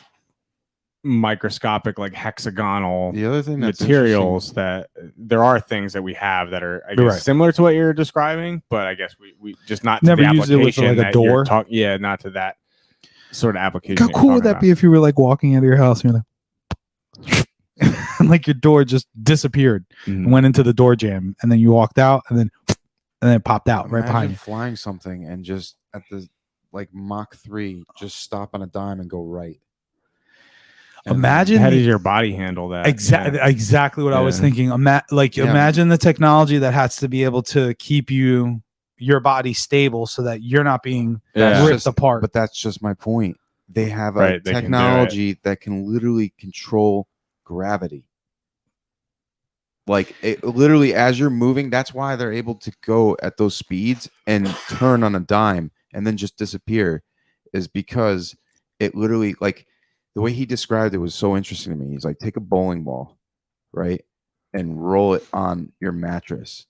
microscopic, like hexagonal The other thing that's materials that there are things that we have that are, I guess, Right. similar to what you're describing, but I guess we just not to Never the used it with, application like, a that you're door? yeah, not to that sort of application. how cool would that be if you were like walking out of your house and you're like, and like your door just disappeared and went into the door jam, and then you walked out, and then it popped out right behind you. flying something and just at the like Mach 3, just stop on a dime and go right. And Imagine How the- does your body handle that? exactly what I was Yeah. thinking. Imagine the technology that has to be able to keep your body stable so that you're not being Yeah. ripped just- apart. But that's just my point. They have a Right, they can do technology that can literally control gravity. Like it literally, as you're moving, that's why they're able to go at those speeds and turn on a dime and then just disappear, is because it literally, like the way he described it was so interesting to me. He's like, take a bowling ball, right, and roll it on your mattress.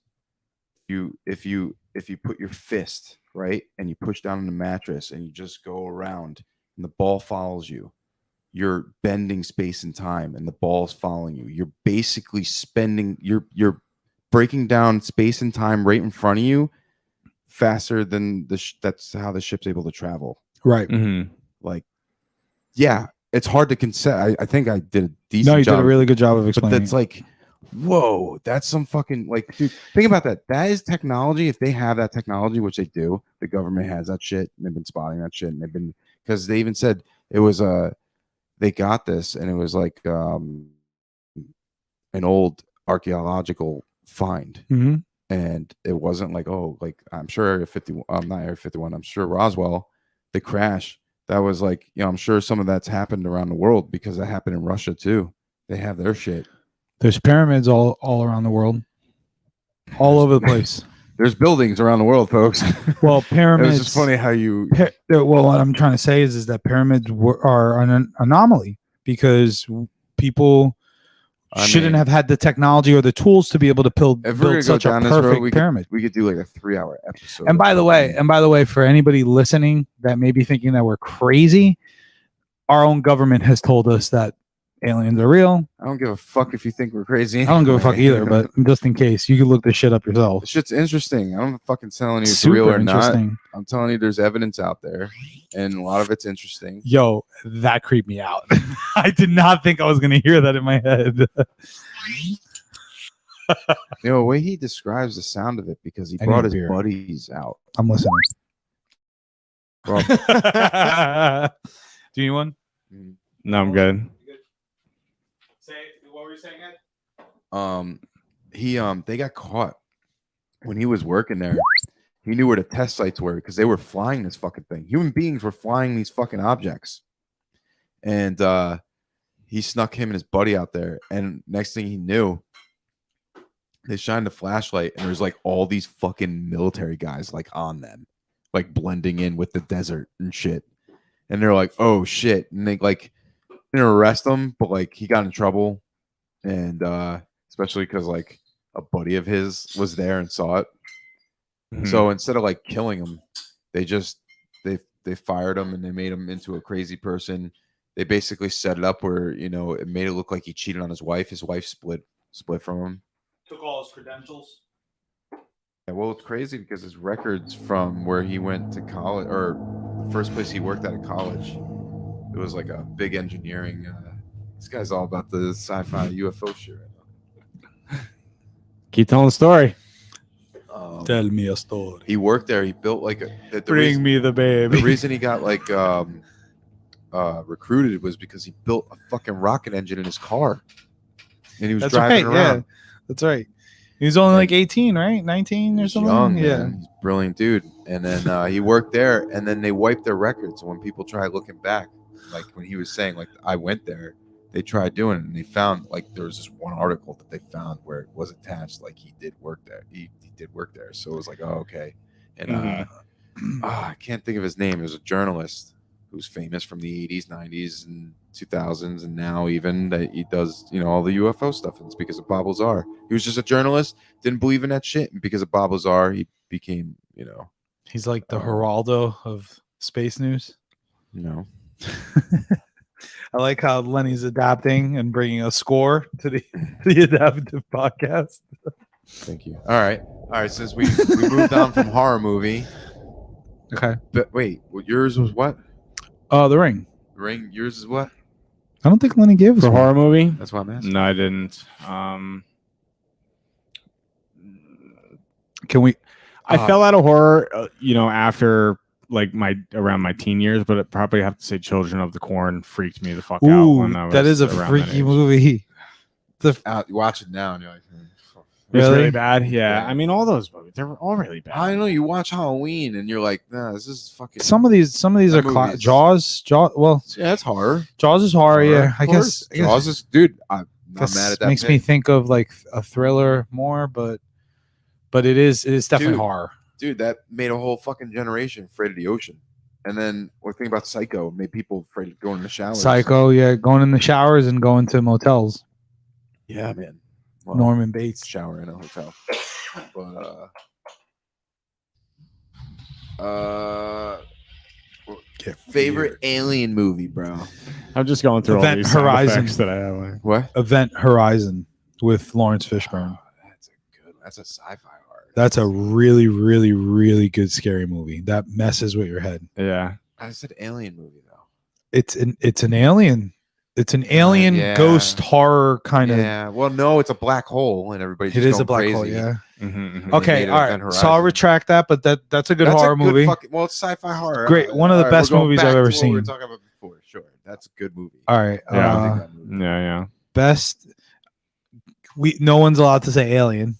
If you put your fist right and you push down on the mattress and you just go around and the ball follows you, you're bending space and time and the ball's following you. You're basically you're breaking down space and time right in front of you faster than that's how the ship's able to travel. Right. Mm-hmm. Like, yeah, it's hard to consider. I think I did a decent No, you job. did a really good job of But explaining. that's like, whoa, that's some fucking, like, dude, think about that. That is technology. If they have that technology, which they do, the government has that shit. And they've been spotting that shit, and they've been, because they even said it was they got this, and it was like an old archaeological find, Mhm. and it wasn't like, oh, like I'm sure Area 51, not Area 51, I'm sure Roswell, the crash. That was like, I'm sure some of that's happened around the world because that happened in Russia too. They have their shit. There's pyramids all around the world, all over the place. There's buildings around the world, folks. Well, It pyramids. was just funny how you. Well, what I'm trying to say is that pyramids are an anomaly because people shouldn't have had the technology or the tools to be able to build If we're gonna go such a down this road, perfect pyramid. we could do like a 3-hour episode. And by the way, for anybody listening that may be thinking that we're crazy, our own government has told us that aliens are real. I don't give a fuck if you think we're crazy. I don't give a fuck either, but just in case, you can look this shit up yourself. This shit's interesting. I'm fucking telling you it's Super real or not. interesting. I'm telling you there's evidence out there, and a lot of it's interesting. Yo, that creeped me out. I did not think I was going to hear that in my head. The way he describes the sound of it, because he I brought need his a beer. buddies out. I'm listening. Bro, Do you need one? No, I'm good. Say what were you saying, Ed? they got caught when he was working there. He knew where the test sites were because they were flying this fucking thing. Human beings were flying these fucking objects. And he snuck him and his buddy out there. And next thing he knew, they shined a flashlight and there's like all these fucking military guys like on them, like blending in with the desert and shit. And they're like, oh shit. And they like didn't arrest him, but like he got in trouble. And especially because like a buddy of his was there and saw it. So instead of like killing him, they fired him and they made him into a crazy person. They basically set it up where, it made it look like he cheated on his wife. His wife split from him. Took all his credentials. Yeah, well, it's crazy because his records from where he went to college, or the first place he worked at college, it was like a big engineering. This guy's all about the sci-fi UFO shit right now. Keep telling the story. Tell me a story. He worked there. He built like Bring me the baby. The reason he got like recruited was because he built a fucking rocket engine in his car, and he was That's driving right. around. Yeah, that's right. He was only like 18, right? 19 or He's something. young, Yeah. man. He's a brilliant dude. And then he worked there, and then they wiped their records. And when people tried looking back, like when he was saying, like, I went there, they tried doing it, and they found like there was this one article that they found where it was attached, like he did work there. He did work there, so it was like, oh, okay. And I can't think of his name. He was a journalist who's famous from the 80s, 90s, and 2000s and now even that he does, all the UFO stuff. And it's because of Bob Lazar. He was just a journalist, didn't believe in that shit. And because of Bob Lazar, he became, He's like the Geraldo of space news. I like how Lenny's adapting and bringing a score to the adaptive podcast. Thank you. All right. Since we moved on from horror movie. Okay. But wait, yours was what? The Ring. The Ring. Yours is what? I don't think Lenny gave us For one. horror movie? That's what I'm asking. No, I didn't. Can we? I fell out of horror, after like around my teen years, but it probably have to say Children of the Corn freaked me the fuck out. Ooh, When I was that is a around that freaky age. movie. You watch it now and you're like, It was Really? really bad. Yeah. I mean, all those movies, they were all really bad. I know you watch Halloween and you're like, nah, this is fucking. Some of these That are movie is- Jaws. Well, Yeah, that's horror. Jaws is horror. Yeah, I guess. Jaws is, dude. I'm not guess mad at that. makes me think of like a thriller more, but it is definitely Dude. horror. Dude, that made a whole fucking generation afraid of the ocean. And then what thing about Psycho made people afraid of going in the showers. Psycho, yeah, going in the showers and going to motels. Yeah, man. Well, Norman Bates. shower in a hotel. But favorite alien movie, bro. I'm just going through all Event these sound Horizon. effects that I have. Like, What? Event Horizon with Lawrence Fishburne. That's a sci-fi horror. That's a really, really, really good scary movie. That messes with your head. yeah. I said alien movie though. It's an alien. It's an alien yeah. ghost horror kind of. Yeah. Well, no, it's a black hole, and everybody's It just is a going black crazy. hole. Yeah. Mm-hmm, Okay. made it All Event right. So I'll Horizon. retract that, but that's a good That's horror a good movie. well, it's sci-fi horror. Great. One of the All right, best we're going movies back I've to ever what we were seen. talking about before. Sure, that's a good movie. All right. Yeah. I think that movie. Yeah. Best. No one's allowed to say alien.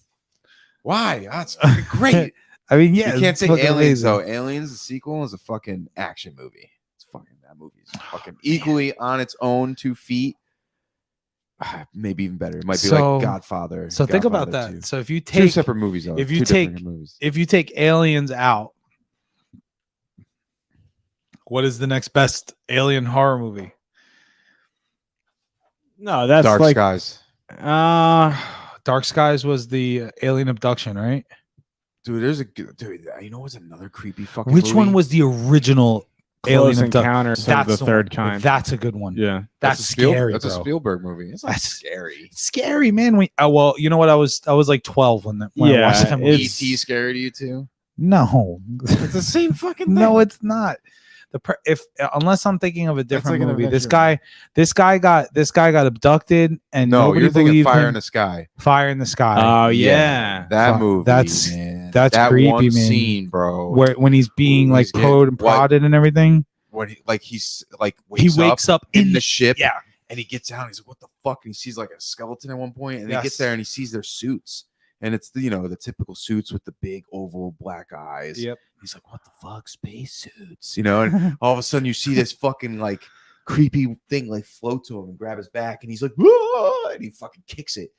Why? That's fucking great. I mean, yeah. You can't it's say fucking Aliens amazing. though. Aliens, the sequel, is a fucking action movie. It's fucking that movie is fucking equally on its own 2 feet. Maybe even better. It might be So- like Godfather. So think about Godfather that. 2. So if you 2 take separate movies though. if you 2 different take- movies. if you take aliens out, what is the next best alien horror movie? No, that's Dark like Skies. Dark Skies was the alien abduction, right? Dude, there's a good dude. You know what's another creepy fucking Which one movie? was the original Close alien abduction? Encounters of That's the the Third one. Kind. That's a good one. Yeah. That's a scary. That's bro. a Spielberg movie. It's not That's- scary. It's scary, man. Well, you know what? I was like 12 when I watched that movie. it's- E.T. scary to you too? No, It's the same fucking thing. no, it's not. Unless I'm thinking of a different like an movie. This adventure guy got abducted, and No, nobody you're thinking believed Fire him. in the Sky. Fire in the Sky. Oh yeah. That Fuck, movie. that's- man. that's that creepy, one man. scene, bro. when he's being Ooh, like he's getting- probed and what- prodded and everything. when he's He wakes up in the ship, yeah. and he gets down. He's like, "What the fuck?" And he sees like a skeleton at one point, and he Yes. gets there and he sees their suits, and it's the typical suits with the big oval black eyes. Yep. He's like, "What the fuck, space suits?" And all of a sudden you see this fucking like creepy thing like float to him and grab his back, and he's like, "Whoa!" and he fucking kicks it.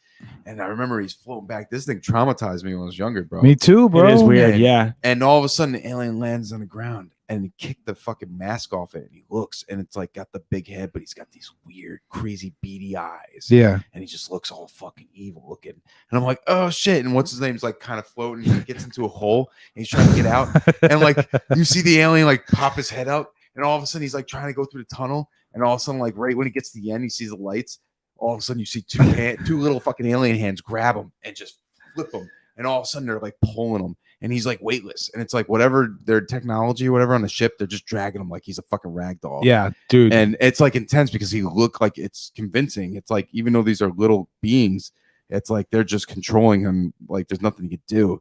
And I remember he's floating back. This thing traumatized me when I was younger, bro. Me too, bro. It is weird. man. Yeah. And all of a sudden, the alien lands on the ground and he kicked the fucking mask off it. And he looks, and it's like got the big head, but he's got these weird, crazy, beady eyes. Yeah. And he just looks all fucking evil looking. And I'm like, oh shit. And what's his name's like kind of floating. He gets into a hole and he's trying to get out. And like, you see the alien like pop his head out. And all of a sudden, he's like trying to go through the tunnel. And all of a sudden, like right when he gets to the end, he sees the lights. All of a sudden, you see two little fucking alien hands grab him and just flip him. And all of a sudden, they're like pulling him. And he's like weightless. And it's like whatever their technology or whatever on the ship, they're just dragging him like he's a fucking rag doll. Yeah, dude. And it's like intense because he looked like it's convincing. It's like even though these are little beings, it's like they're just controlling him. Like there's nothing he could do.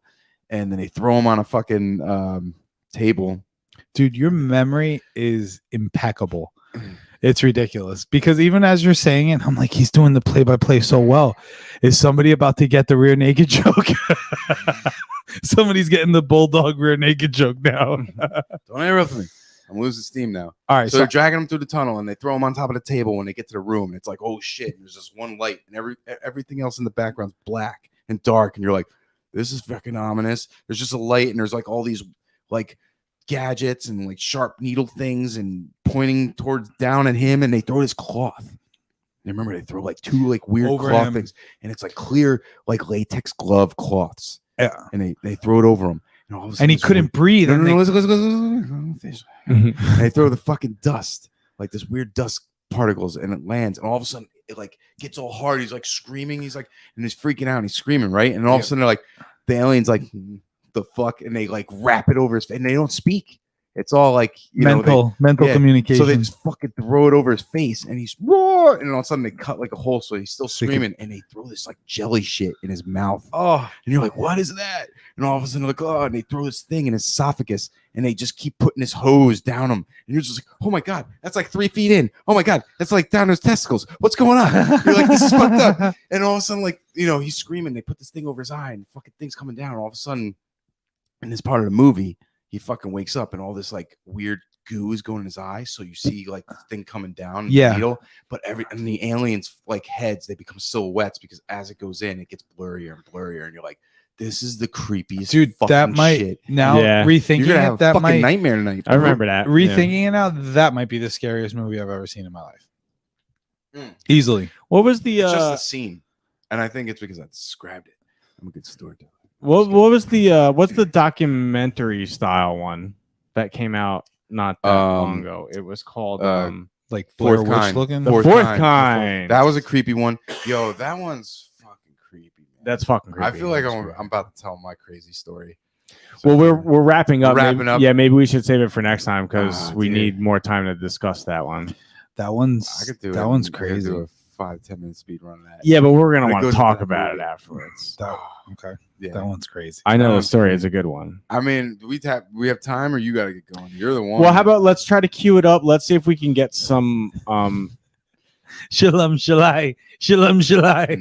And then they throw him on a fucking table. Dude, your memory is impeccable. It's ridiculous because even as you're saying it, I'm like, he's doing the play-by-play so well. Is somebody about to get the rear naked joke? Somebody's getting the bulldog rear naked joke now. Don't interrupt me. I'm losing steam now. All right, So they're dragging him through the tunnel and they throw him on top of the table when they get to the room. And it's like, oh shit. And there's just one light and everything else in the background's black and dark. And you're like, this is fucking ominous. There's just a light and there's like all these like gadgets and like sharp needle things and pointing towards down at him, and they throw this cloth. And remember, they throw like 2 like weird Over cloth him. things, and it's like clear like latex glove cloths. Yeah. And they throw it over him, and all of a sudden And he this couldn't breathe. No, and no, they- no, listen. And they throw the fucking dust, like this weird dust particles, and it lands, and all of a sudden it like gets all hard. He's like screaming, he's like, and he's freaking out, and he's screaming, right? And all of a sudden they're like, the alien's like, the fuck, and they like wrap it over his face, and they don't speak. It's all like mental yeah, communication. So they just fucking throw it over his face, and he's roar, and all of a sudden they cut like a hole, so he's still screaming, and they throw this like jelly shit in his mouth. Oh, And you're like, what is that? And all of a sudden, they're like, oh, and they throw this thing in his esophagus, and they just keep putting this hose down him. And you're just like, oh my God, that's like 3 feet in. Oh my God, that's like down his testicles. What's going on? You're like, this is fucked up. And all of a sudden, like, he's screaming. They put this thing over his eye, and fucking thing's coming down. All of a sudden, in this part of the movie, he fucking wakes up, and all this like weird goo is going in his eye. So you see like the thing coming down, Yeah. the needle, but and the aliens like heads, they become silhouettes because as it goes in, it gets blurrier and blurrier, and you're like, this is the creepiest dude, fucking that might shit. now Yeah. You're rethinking gonna have it. a That fucking might nightmare tonight. I remember that. rethinking it now. That might be the scariest movie I've ever seen in my life. Mm. Easily. What was the It's just the scene, and I think it's because I described it. I'm a good storyteller. what was the what's the documentary style one that came out not that long ago? It was called Like Fourth Blair Witch Kind. looking. The Fourth Fourth Kind. Kind. That was a creepy one. Yo, that one's fucking creepy, man. That's fucking creepy. I feel like I'm about to tell my crazy story. Well, we're wrapping up. We're wrapping maybe, up. Yeah, maybe we should save it for next time because we dude. need more time to discuss that one. That one's I could do that it. one's I could crazy. do a 5-10 minute speed run of that. Yeah, but we're gonna It want to goes talk into the about it movie. afterwards. Okay. Yeah. That one's crazy. I know That the one's story crazy. is a good one. I mean, do we have time, or you got to get going? You're the one. Well, how about let's try to cue it up. Let's see if we can get some. Shalom shalai. Shalom shalai.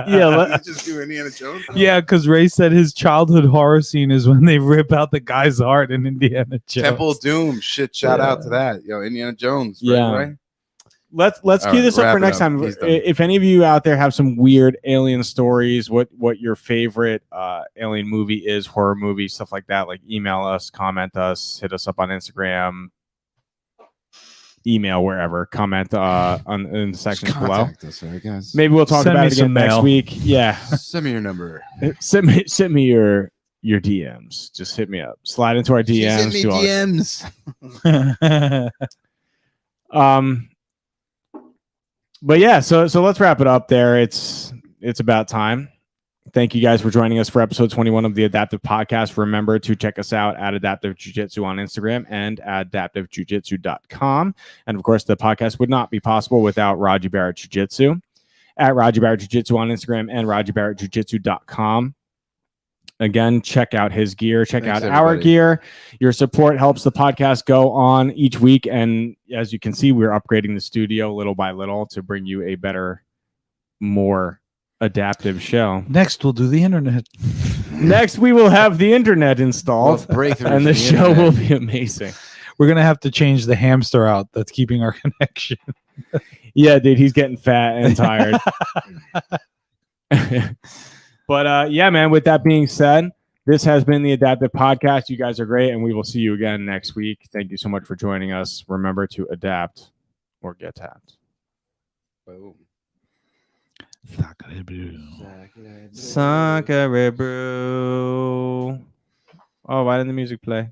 Yeah, You just do Indiana Jones. Yeah, because Ray said his childhood horror scene is when they rip out the guy's heart in Indiana Jones. Temple of Doom. Shit, shout out to that. Yo, Indiana Jones. Right, Yeah. right? Let's All cue right, this up wrap for it next up. time. He's done. If any of you out there have some weird alien stories, what your favorite alien movie is, horror movie, stuff like that, like email us, comment us, hit us up on Instagram, email wherever, comment in the sections below. Contact us, all right, guys. Maybe we'll talk Send about me it again some next mail. week. Yeah, Send me your number. send me your DMs. Just hit me up. Slide into our DMs. do all that. DMs. But yeah, so let's wrap it up there. It's about time. Thank you guys for joining us for episode 21 of the Adaptive Podcast. Remember to check us out at Adaptive Jiu-Jitsu on Instagram and at adaptivejujitsu.com. And of course, the podcast would not be possible without Radji Barret Jiu-Jitsu at Radji Barret Jiu-Jitsu on Instagram and RadjiBarrettJiu-Jitsu.com. Again, check out his gear. Check Thanks, out our everybody. gear. Your support helps the podcast go on each week. And as you can see, we're upgrading the studio little by little to bring you a better, more adaptive show. Next, we'll do the internet. Next, we will have the internet installed, and the show will be amazing. We're gonna have to change the hamster out that's keeping our connection. Yeah, dude, he's getting fat and tired. But yeah, man, with that being said, this has been the Adaptive Podcast. You guys are great, and we will see you again next week. Thank you so much for joining us. Remember to adapt or get tapped. Boom. Sakare brew. Oh, why didn't the music play?